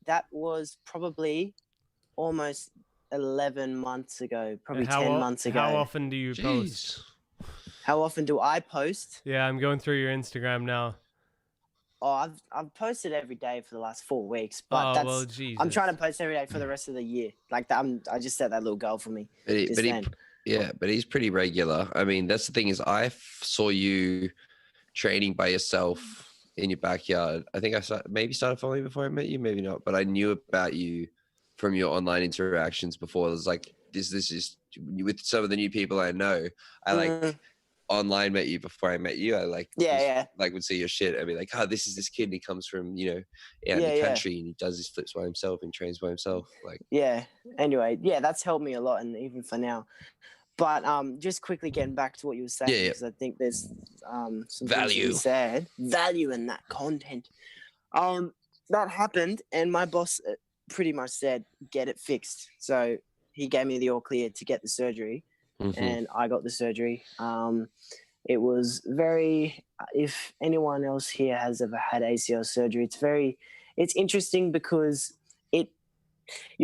That was probably almost 11 months ago, probably 10 months ago. How often do you post? How often do I post? Yeah, I'm going through your Instagram now. Oh, I've posted every day for the last 4 weeks, but I'm trying to post every day for the rest of the year. Like that, I just set that little goal for me. But he's pretty regular. I mean, that's the thing is, I saw you training by yourself in your backyard. I think I started following you before I met you, maybe not, but I knew about you from your online interactions before. It was like this is with some of the new people I know. I like. Online met you before I met you. I would see your shit. I'd be like, this is this kid, and he comes from out in the country, and he does his flips by himself and trains by himself. Like Anyway, that's helped me a lot, and even for now. But just quickly getting back to what you were saying, because I think there's some value in that content. That happened, and my boss pretty much said, "Get it fixed." So he gave me the all clear to get the surgery. And I got the surgery. It was if anyone else here has ever had ACL surgery, it's interesting because you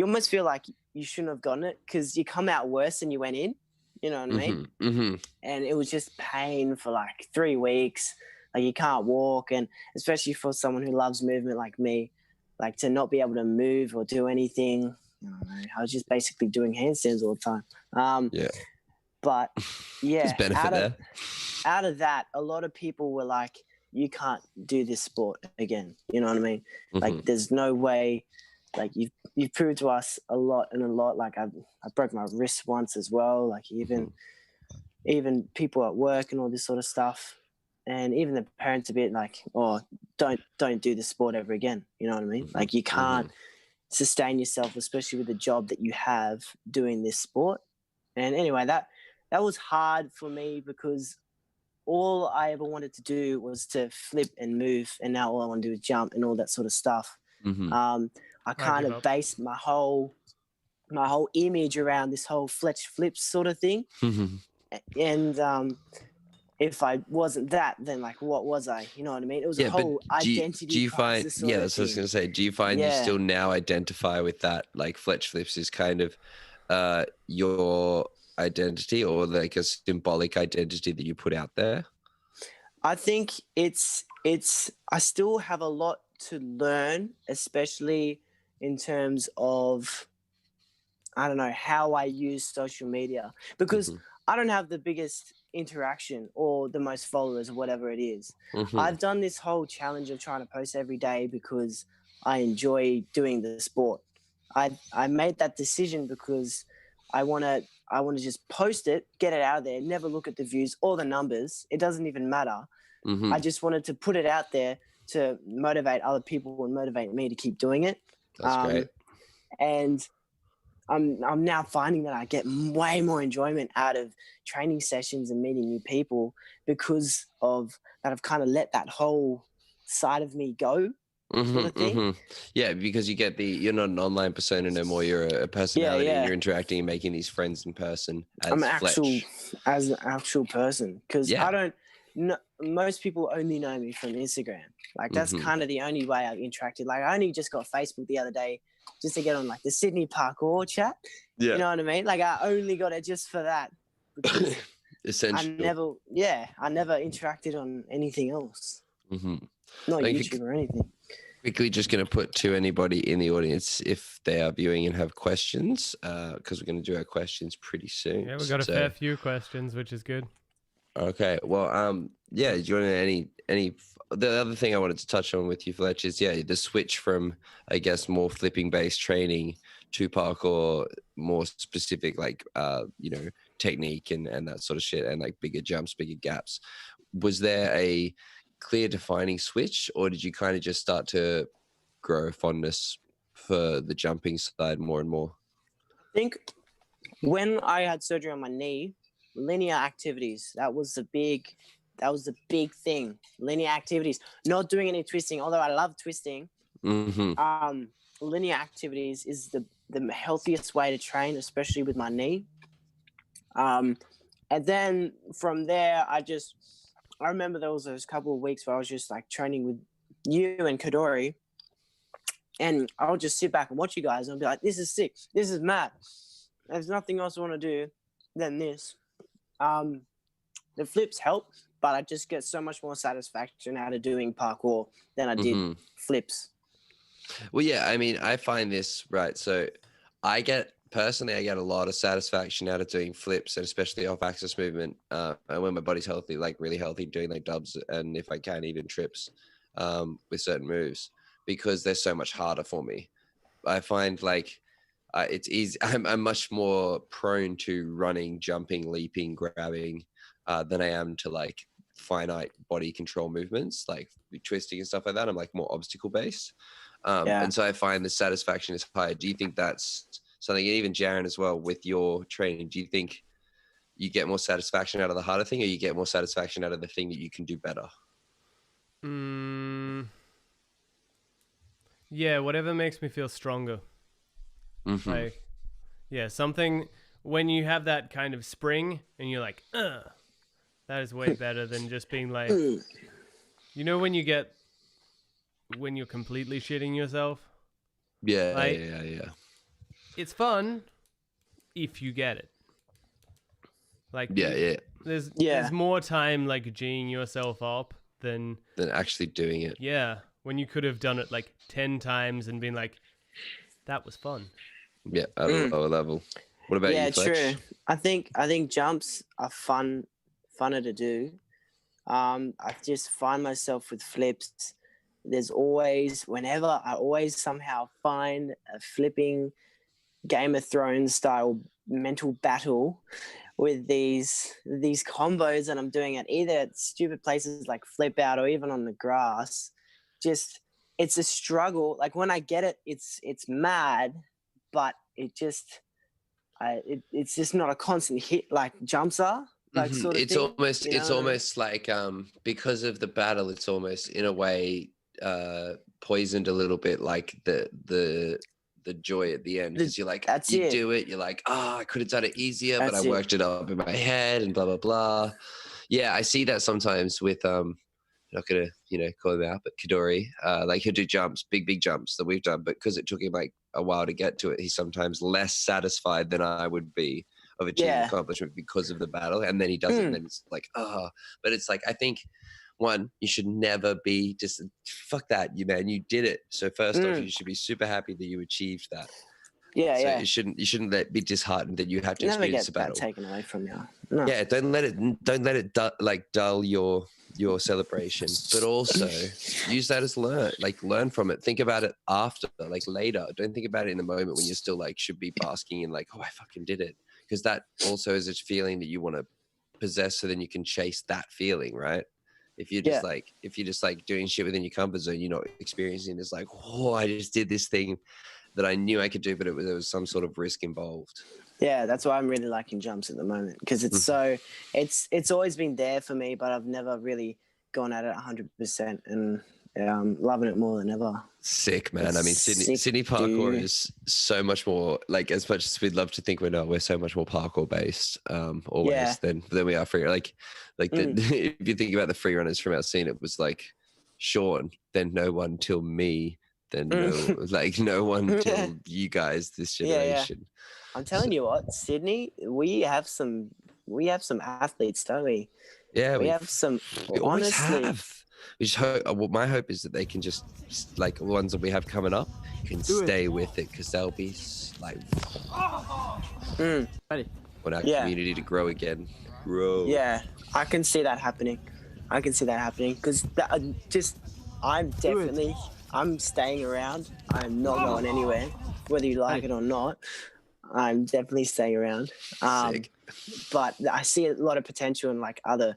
almost feel like you shouldn't have gotten it because you come out worse than you went in. You know what I mean? And it was just pain for like 3 weeks. Like you can't walk. And especially for someone who loves movement like me, like to not be able to move or do anything. I was just basically doing handstands all the time. But out of that, a lot of people were like, you can't do this sport again. You know what I mean? Like there's no way. Like you've proved to us a lot. Like I broke my wrist once as well. Like even people at work and all this sort of stuff. And even the parents a bit like, oh, don't do this sport ever again. You know what I mean? Like you can't sustain yourself, especially with the job that you have doing this sport. And anyway, that was hard for me because all I ever wanted to do was to flip and move, and now all I want to do is jump and all that sort of stuff. I kind give of up. based my whole image around this whole Fletch flips sort of thing. And if I wasn't that, then like what was I? You know what I mean? It was a whole identity do you find crisis sort of that's what I was thing. gonna say. Do you find you still now identify with that, like Fletch flips is kind of your identity, or like a symbolic identity that you put out there? I think it's I still have a lot to learn, especially in terms of, I don't know, how I use social media, because I don't have the biggest interaction or the most followers or whatever it is. I've done this whole challenge of trying to post every day because I enjoy doing the sport. I made that decision because I want to just post it, get it out there, never look at the views or the numbers. It doesn't even matter. I just wanted to put it out there to motivate other people and motivate me to keep doing it. That's great. And I'm now finding that I get way more enjoyment out of training sessions and meeting new people because of that. I've kind of let that whole side of me go. Sort of thing. Yeah, because you're not an online persona no more. You're a personality, and you're interacting and making these friends in person. I'm as an actual person, because I don't. No, most people only know me from Instagram. Like that's kind of the only way I've interacted. Like I only just got Facebook the other day just to get on like the Sydney parkour chat. Yeah. You know what I mean? Like I only got it just for that. Because essential. I never interacted on anything else. Not YouTube or anything. Quickly just going to put to anybody in the audience, if they are viewing and have questions, because we're going to do our questions pretty soon. Yeah, we've got a fair few questions, which is good. Okay, well, yeah, do you want any? The other thing I wanted to touch on with you, Fletch, is the switch from, I guess, more flipping based training to parkour, more specific, like technique and that sort of shit, and like bigger jumps, bigger gaps. Was there a clear defining switch, or did you kind of just start to grow a fondness for the jumping side more and more? I think when I had surgery on my knee, linear activities, that was the big thing. Linear activities, not doing any twisting, although I love twisting. Linear activities is the healthiest way to train, especially with my knee. And then from there, I remember there was those couple of weeks where I was just like training with you and Kadori, and I would just sit back and watch you guys and I'd be like, this is sick, this is mad. There's nothing else I want to do than this. The flips help, but I just get so much more satisfaction out of doing parkour than I did flips. Well, yeah, I mean, I find this, right, so I get a lot of satisfaction out of doing flips, and especially off axis movement, and when my body's healthy, like really healthy, doing like dubs, and if I can, even trips with certain moves, because they're so much harder for me. I find like it's easy. I'm much more prone to running, jumping, leaping, grabbing than I am to like finite body control movements, like twisting and stuff like that. I'm like more obstacle based. And so I find the satisfaction is higher. Do you think that's something, even Jarran as well, with your training, do you think you get more satisfaction out of the harder thing, or you get more satisfaction out of the thing that you can do better? Yeah, whatever makes me feel stronger. Like, yeah, something when you have that kind of spring and you're like, that is way better than just being like, you know, when you're completely shitting yourself. Yeah, like, yeah. It's fun if you get it. Like, there's more time like G'ing yourself up than actually doing it. Yeah, when you could have done it like 10 times and been like, that was fun. Yeah, at a lower level. What about you, Fletch? Yeah, true. I think jumps are funner to do. I just find myself with flips. There's always, whenever I always somehow find a flipping Game of Thrones style mental battle with these combos that I'm doing at either at stupid places like Flip Out or even on the grass. Just, it's a struggle. Like when I get it, it's mad, but it's just not a constant hit like jumps are. like sort of It's thing. it's almost like because of the battle, it's almost in a way poisoned a little bit, like the joy at the end, because you're like, That's you it. do it, you're like, I could have done it easier, but That's I it. worked it up in my head and blah blah blah. Yeah, I see that sometimes with I'm not gonna call him out, but Kadori, like he'll do jumps, big jumps that we've done, but because it took him like a while to get to it, he's sometimes less satisfied than I would be of achieving accomplishment because of the battle, and then he does it, and then it's like, but it's like, I think one, you should never be just fuck that, you did it. So first off, you should be super happy that you achieved that. Yeah. You shouldn't be disheartened that you have to Never experience get the battle. that taken away from you. No. Yeah, don't let it dull your celebration, but also use that as learn from it. Think about it after, like later. Don't think about it in the moment when you're still like should be basking in like, I fucking did it, because that also is a feeling that you want to possess, so then you can chase that feeling, right? If you're just like doing shit within your comfort zone, you're not experiencing this like, I just did this thing that I knew I could do, but there was some sort of risk involved. Yeah, that's why I'm really liking jumps at the moment, because it's it's always been there for me, but I've never really gone at it 100%, and I'm loving it more than ever. Sick, man. It's I mean, Sydney parkour is so much more, like, as much as we'd love to think we're not, we're so much more parkour based always than we are free. Like if you think about the free runners from our scene, it was like Sean, then no one till me, then no one till you guys, this generation. I'm telling you what, Sydney, we have some athletes, don't we? Yeah, we have some. We always honestly, have. We just hope, my hope is that they can just, like the ones that we have coming up, can stay with it, because they'll be like, want our community to grow again. Yeah, I can see that happening. Because I'm staying around. I'm not going anywhere, whether you like it or not. I'm definitely staying around. Sick. But I see a lot of potential in like other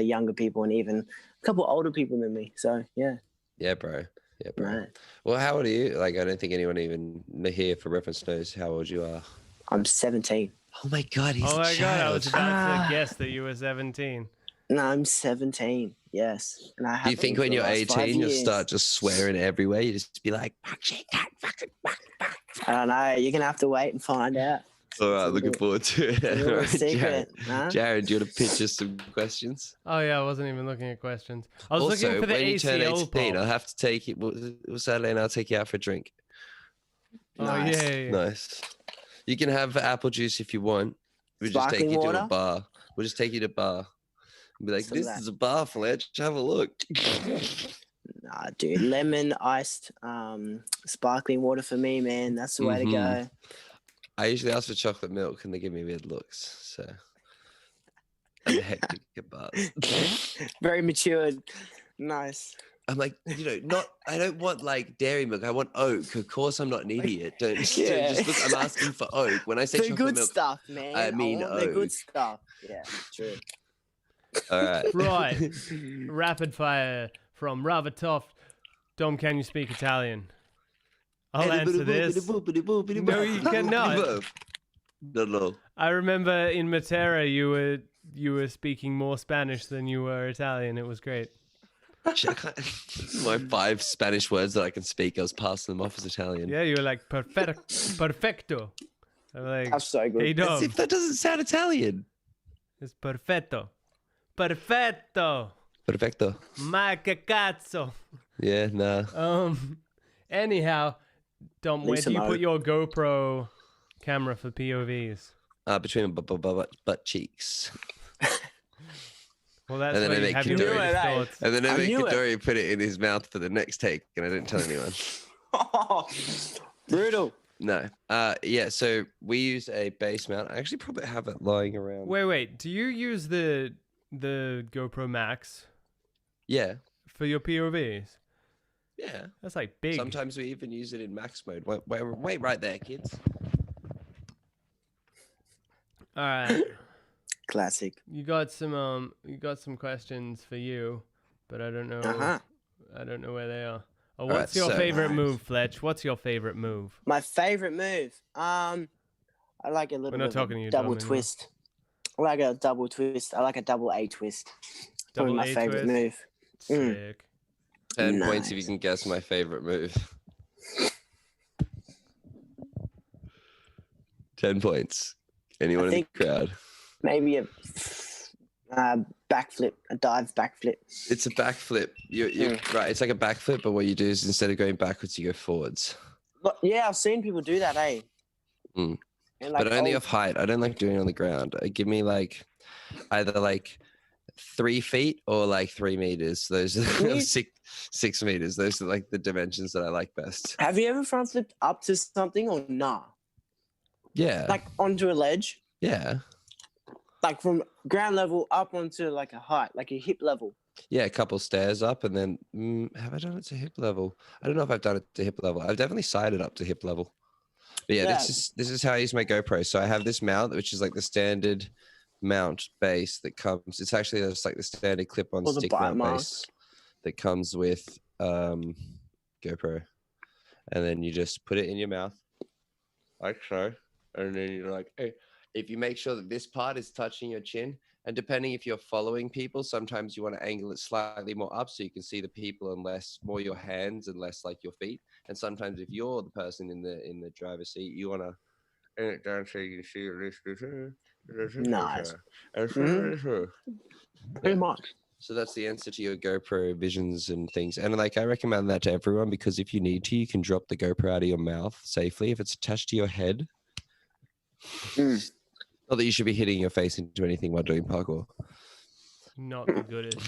younger people, and even a couple older people than me. So yeah. Yeah, bro. Right. Well, how old are you? Like, I don't think anyone even here for reference knows how old you are. I'm 17. Oh my god, he's a child. God, I was about to guess that you were 17. No, I'm 17. Yes, and I have. Do you think when you're 18 you'll start just swearing everywhere? You just be like, fuck shit, that fucking fuck. I don't know. You're gonna have to wait and find out. All right, looking forward to it. All right, secret, Jarran, do you want to pitch us some questions? Oh yeah, I wasn't even looking at questions. I was also, looking for the when you turn ACL 18, poll. I'll have to take you. Saturday, and I'll take you out for a drink. Nice. Oh yeah. Nice. You can have apple juice if you want. We'll just take you to a bar. We'll just take you to a bar. And be like, this is a bar, Fletch. Have a look. Nah, dude. Lemon iced sparkling water for me, man. That's the way to go. I usually ask for chocolate milk and they give me weird looks. So I'm hectic at bars. Very matured. Nice. I'm like, I don't want like dairy milk. I want oat. Of course, I'm not an idiot. Don't just look. I'm asking for oat. When I say the chocolate good milk, stuff, man. I mean want oat. the good stuff. Yeah, true. All right. Right. Rapid fire from Ravatov. Dom, can you speak Italian? I'll answer this. No, you cannot. No. I remember in Matera you were speaking more Spanish than you were Italian. It was great. My 5 Spanish words that I can speak, I was passing them off as Italian. Yeah, you were like perfecto. I'm like, That's so good. Hey, Dom. As if that doesn't sound Italian. It's perfetto. Perfetto. Perfecto. Ma che cazzo. Yeah, nah. Anyhow, Dom, where do you put your GoPro camera for POVs? Between butt cheeks. Well, that's And then where I you make have your Kadori. weird thoughts. And then I make knew it. Kadori put it in his mouth for the next take, and I didn't tell anyone. Brutal. No. Yeah, so we use a base mount. I actually probably have it lying around. Wait. Do you use the GoPro Max Yeah. for your POVs? Yeah. That's like big. Sometimes we even use it in max mode. Wait right there, kids. All right. Classic. You got some questions for you, but I don't know. I don't know where they are. Oh, what's your favorite move, Fletch? What's your favorite move? My favorite move. I like a little bit of a double twist. I like a double twist. I like a double A twist. Probably my favorite move. Sick. 10 points if you can guess my favorite move. 10 points. Anyone in the crowd? Maybe a backflip, a dive backflip. It's a backflip. You're right. It's like a backflip, but what you do is instead of going backwards, you go forwards. But yeah, I've seen people do that, eh? Mm. And like, but only off height. I don't like doing it on the ground. Give me like either like 3 feet or like 3 meters. Those are 6 meters. Those are like the dimensions that I like best. Have you ever front flipped up to something or nah? Yeah. Like onto a ledge? Yeah. Like from ground level up onto like a height, like a hip level. Yeah, a couple stairs up, and then have I done it to hip level? I don't know if I've done it to hip level. I've definitely sided up to hip level. But yeah, this is how I use my GoPro. So I have this mount, which is like the standard mount base that comes. It's actually just like the standard clip-on stick mount base that comes with GoPro, and then you just put it in your mouth, like so, and then you're like, hey. If you make sure that this part is touching your chin, and depending if you're following people, sometimes you want to angle it slightly more up so you can see the people and more your hands and less like your feet. And sometimes if you're the person in the driver's seat, you want to bring it down so you can see this. Nice. Pretty much. So that's the answer to your GoPro visions and things. And like I recommend that to everyone because if you need to, you can drop the GoPro out of your mouth safely if it's attached to your head. Not that you should be hitting your face into anything while doing parkour. Not the goodest.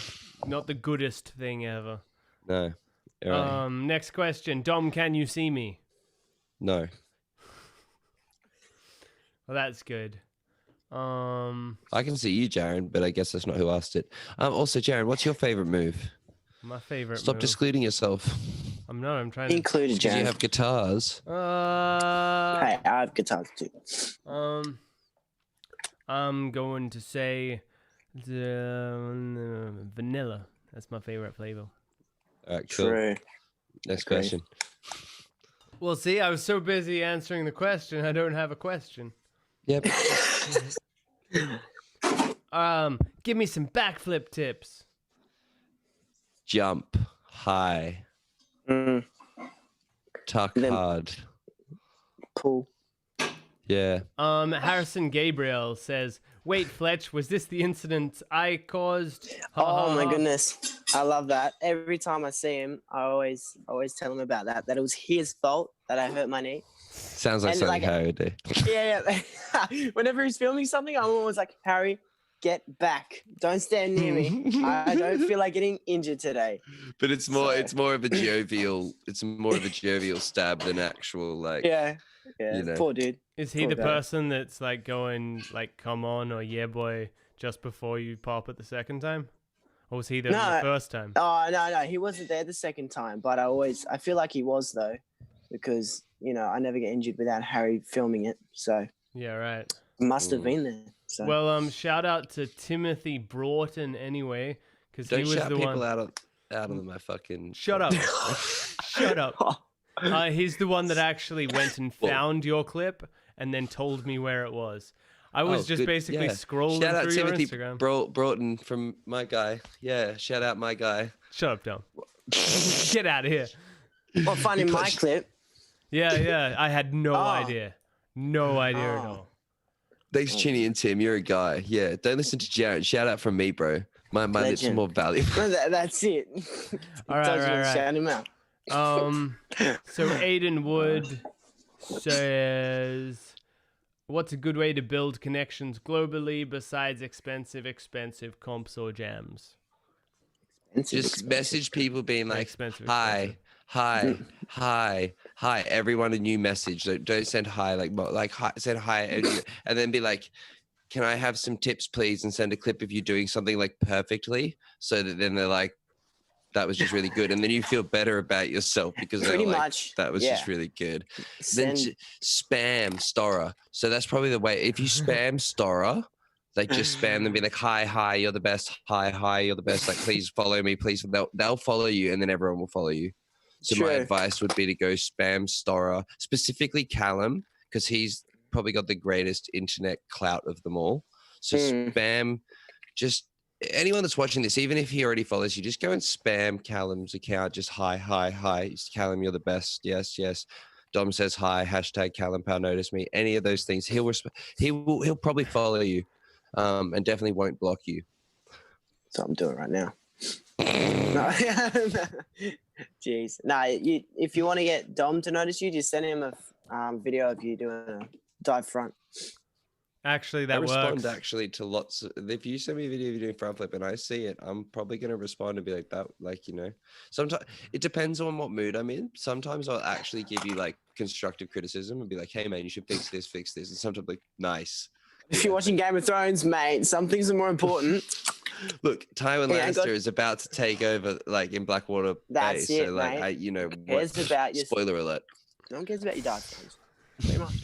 Not the goodest thing ever. No. Right. Next question. Dom, can you see me? No. Well, that's good. I can see you, Jarran, but I guess that's not who asked it. Also, Jarran, what's your favorite move? My favorite Stop move. excluding yourself. I'm trying to include Jarran. You have guitars. Hey, I have guitars too. I'm going to say the vanilla. That's my favorite flavor. All right, cool. True. Next question. Well, see, I was so busy answering the question, I don't have a question. Yep. Give me some backflip tips. Jump high. Tuck hard. Pull. Yeah. Harrison Gabriel says, "Wait, Fletch, was this the incident I caused?" Oh my goodness, I love that. Every time I see him, I always tell him about that. That it was his fault that I hurt my knee. Sounds like something Harry would do. Yeah. Whenever he's filming something, I'm always like, Harry, get back. Don't stand near me. I don't feel like getting injured today. But it's more of a jovial stab than actual like. Yeah. You know. Poor dude. Is he the person that's like going like come on or yeah boy just before you pop it the second time? Or was he there the first time? Oh no, he wasn't there the second time, but I feel like he was though, because I never get injured without Harry filming it. So yeah, right. Must have been there. So. Well, shout out to Timothy Broughton anyway, because he was the one out of my fucking. Shut up! Shut up! He's the one that actually went and found your clip and then told me where it was. I was just basically scrolling through your Instagram. Broughton from my guy. Yeah, shout out my guy. Shut up, Dom. Get out of here. What, finding my clip? Yeah. I had no idea. No idea at all. Thanks, Chinny and Tim. You're a guy. Yeah, don't listen to Jarran. Shout out from me, bro. My lips are more valuable. That's it. All right. Shout him out. So Aiden Wood says, what's a good way to build connections globally besides expensive comps or jams? Just message people being like, hi. Everyone a new message. Don't send hi hi, send hi and then be like, can I have some tips, please? And send a clip of you doing something like perfectly, so that then they're like, that was just really good. And then you feel better about yourself because pretty like, much that was just really good. Then spam Stora. So that's probably the way. If you spam Stora, like just spam them, be like, hi, you're the best. Hi, you're the best. Like, please follow me, please. They'll follow you, and then everyone will follow you. So my advice would be to go spam Stora, specifically Callum, because he's probably got the greatest internet clout of them all. So spam, just anyone that's watching this, even if he already follows you, just go and spam Callum's account. Just hi. Callum, you're the best. Yes. Dom says hi. Hashtag Callum Powell notice me. Any of those things, he'll probably follow you, and definitely won't block you. So I'm doing right now. No. Jeez. No, if you want to get Dom to notice you, just send him a video of you doing a dive front. Actually, that I works. respond actually to lots. If you send me a video of you doing front flip and I see it, I'm probably going to respond and be like that. Like, you know, sometimes it depends on what mood I'm in. Sometimes I'll actually give you like constructive criticism and be like, hey man, you should fix this. And sometimes like, nice. If you're watching Game of Thrones, mate, some things are more important. Look, Tywin Lannister is about to take over, like in Blackwater That's Bay. it, So, like, mate. Spoiler alert. No one cares about your dive fronts. Pretty much.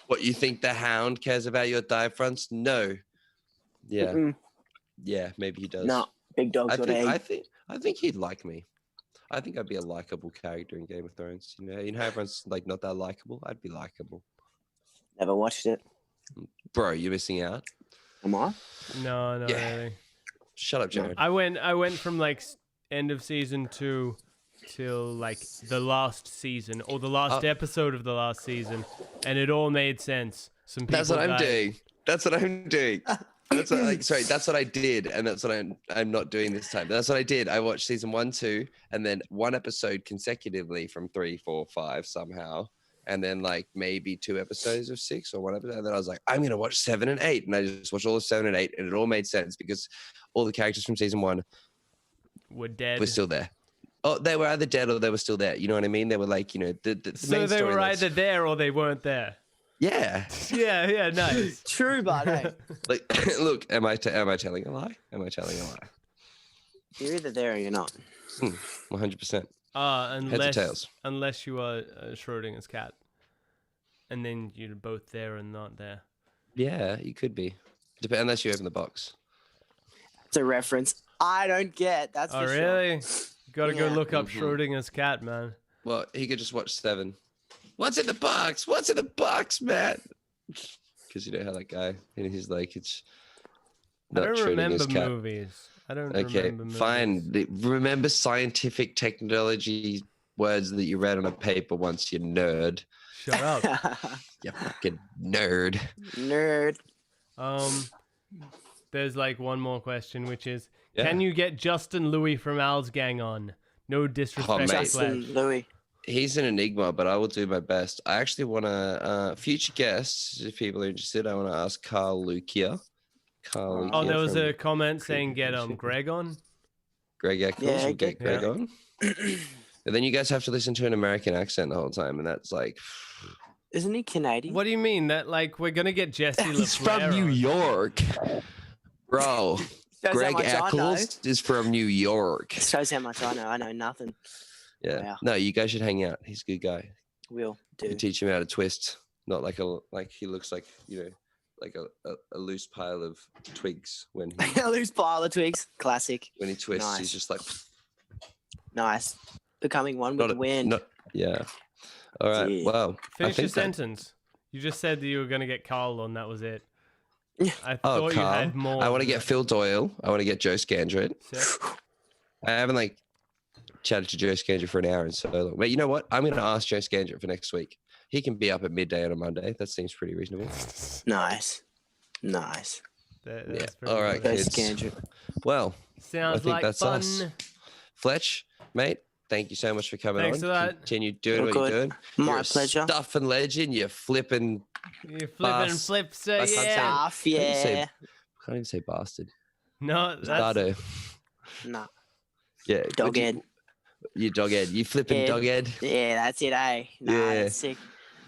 What, you think the Hound cares about your dive fronts? No. Yeah. Mm-mm. Yeah, maybe he does. No, big dog's got egg. I think he'd like me. I think I'd be a likable character in Game of Thrones. You know how everyone's like not that likable. I'd be likable. Never watched it. Bro, you're missing out. Am I? No, Yeah. really. Shut up, Jared. I went from like end of season 2 till like the last season or the last episode of the last season, and it all made sense. Some people That's what I'm died. doing. That's what I'm doing. That's what, that's what I did, and that's what I'm not doing this time. That's what I did. I watched season 1, 2, and then one episode consecutively from 3, 4, 5 somehow, and then like maybe 2 episodes of 6 or one episode. And then I was like, I'm gonna watch 7 and 8, and I just watched all of 7 and 8, and it all made sense because all the characters from season 1 were dead. were still there. Oh, they were either dead or they were still there. You know what I mean? They were like, you know, the so main they were storylines. either there or they weren't there. Yeah. Yeah, nice. True, but hey, Like, look, am I telling a lie? Am I telling a lie? you're either there or you're not. 100%. Heads or tails. Unless you are Schrodinger's cat, and then you're both there and not there. Yeah, you could be. Unless you open the box. It's a reference I don't get. That's Oh, for really? sure. You gotta go Yeah. look up Schrodinger's cat, man. Well, he could just watch 7. What's in the box? What's in the box, man? Because you know how that guy, and he's like, it's not I don't Schrodinger's remember cat. movies. I don't Okay, remember movies. fine. Remember scientific technology words that you read on a paper once, you nerd. Shut up. You fucking nerd. Nerd. There's like one more question, which is, Yeah. can you get Justin Louis from Al's gang on? No disrespect to mate. Justin Fletch. Louis. He's an enigma, but I will do my best. I actually want to, future guests, if people are interested, I want to ask Carl Lucia. Oh, there was a comment saying get Greg on. Greg Eccles, Yeah, we'll get get Greg on. And then you guys have to listen to an American accent the whole time, and that's like... Isn't he Canadian? What do you mean? That like we're gonna get Jesse He's LaFleur from New on. York. Bro, Shows how Greg much I know. Eccles is from New York. Shows how much I know. I know nothing. Yeah. Wow. No, you guys should hang out. He's a good guy. Will You do. teach him how to twist. Not like he looks like, you know, like a loose pile of twigs when he Loose pile of twigs. Classic. when he twists. Nice. He's just like Nice. Becoming one with the wind. yeah. All right. Yeah. Wow. Finish your think that- sentence. You just said that you were gonna get Carl on. That was it. Yeah. I Oh, thought you Carl. had more. I want to than get Phil Doyle. I want to get Joe Scandrett. that. Sick. I haven't like chatted to Joe Scandrett for an hour and so long. But you know what? I'm going to ask Joe Scandrett for next week. He can be up at midday on a Monday. That seems pretty reasonable. Nice. Nice. That's Yeah. pretty All right, good. Those kids. Scandrett. Well, Sounds think like that's fun. us. Fletch, mate, thank you so much for coming Thanks on. for that. Continue doing You're what good. you're doing. My You're a pleasure. Stuffing legend. You're flipping. You flipping Bas- flips, I can't yeah. Tough, Can't even say- yeah. Can't even say bastard. No, that's Dardo. Nah. Yeah. Dog head. You dog head. You flipping Yeah. dog head. Yeah, that's it, eh? Nah, Yeah. that's sick.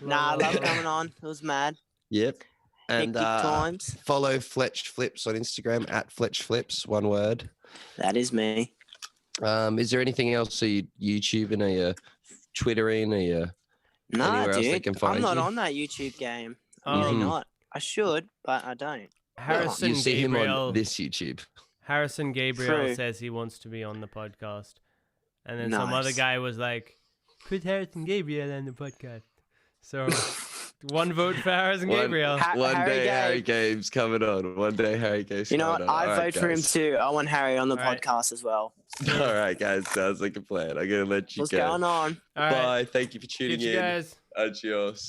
Nah, I love coming on. It was mad. Yep. And Hectic times. follow Fletch Flips on Instagram at Fletch Flips, one word. That is me. Is there anything else? Are you YouTubing? Are you Twittering? Are you Nah, anywhere else they dude. can find I'm not you? on that YouTube game. I'm really Mhm. not. I should, but I don't. Harrison you see him Gabriel. on this YouTube. Harrison Gabriel True. says he wants to be on the podcast, and then some Nice. other guy was like, "Put Harrison Gabriel on the podcast." So One vote for Harris and Gabriel. One Harry day Gabe. Harry Gabe's coming on. One day Harry Gabe's You know coming what? on. I All right, vote for him guys. too. I want Harry on the All right. podcast as well. All right, guys. Sounds like a plan. I'm going to let you What's go. going on? All right. Bye. Thank you for tuning Get you in. guys. Adios.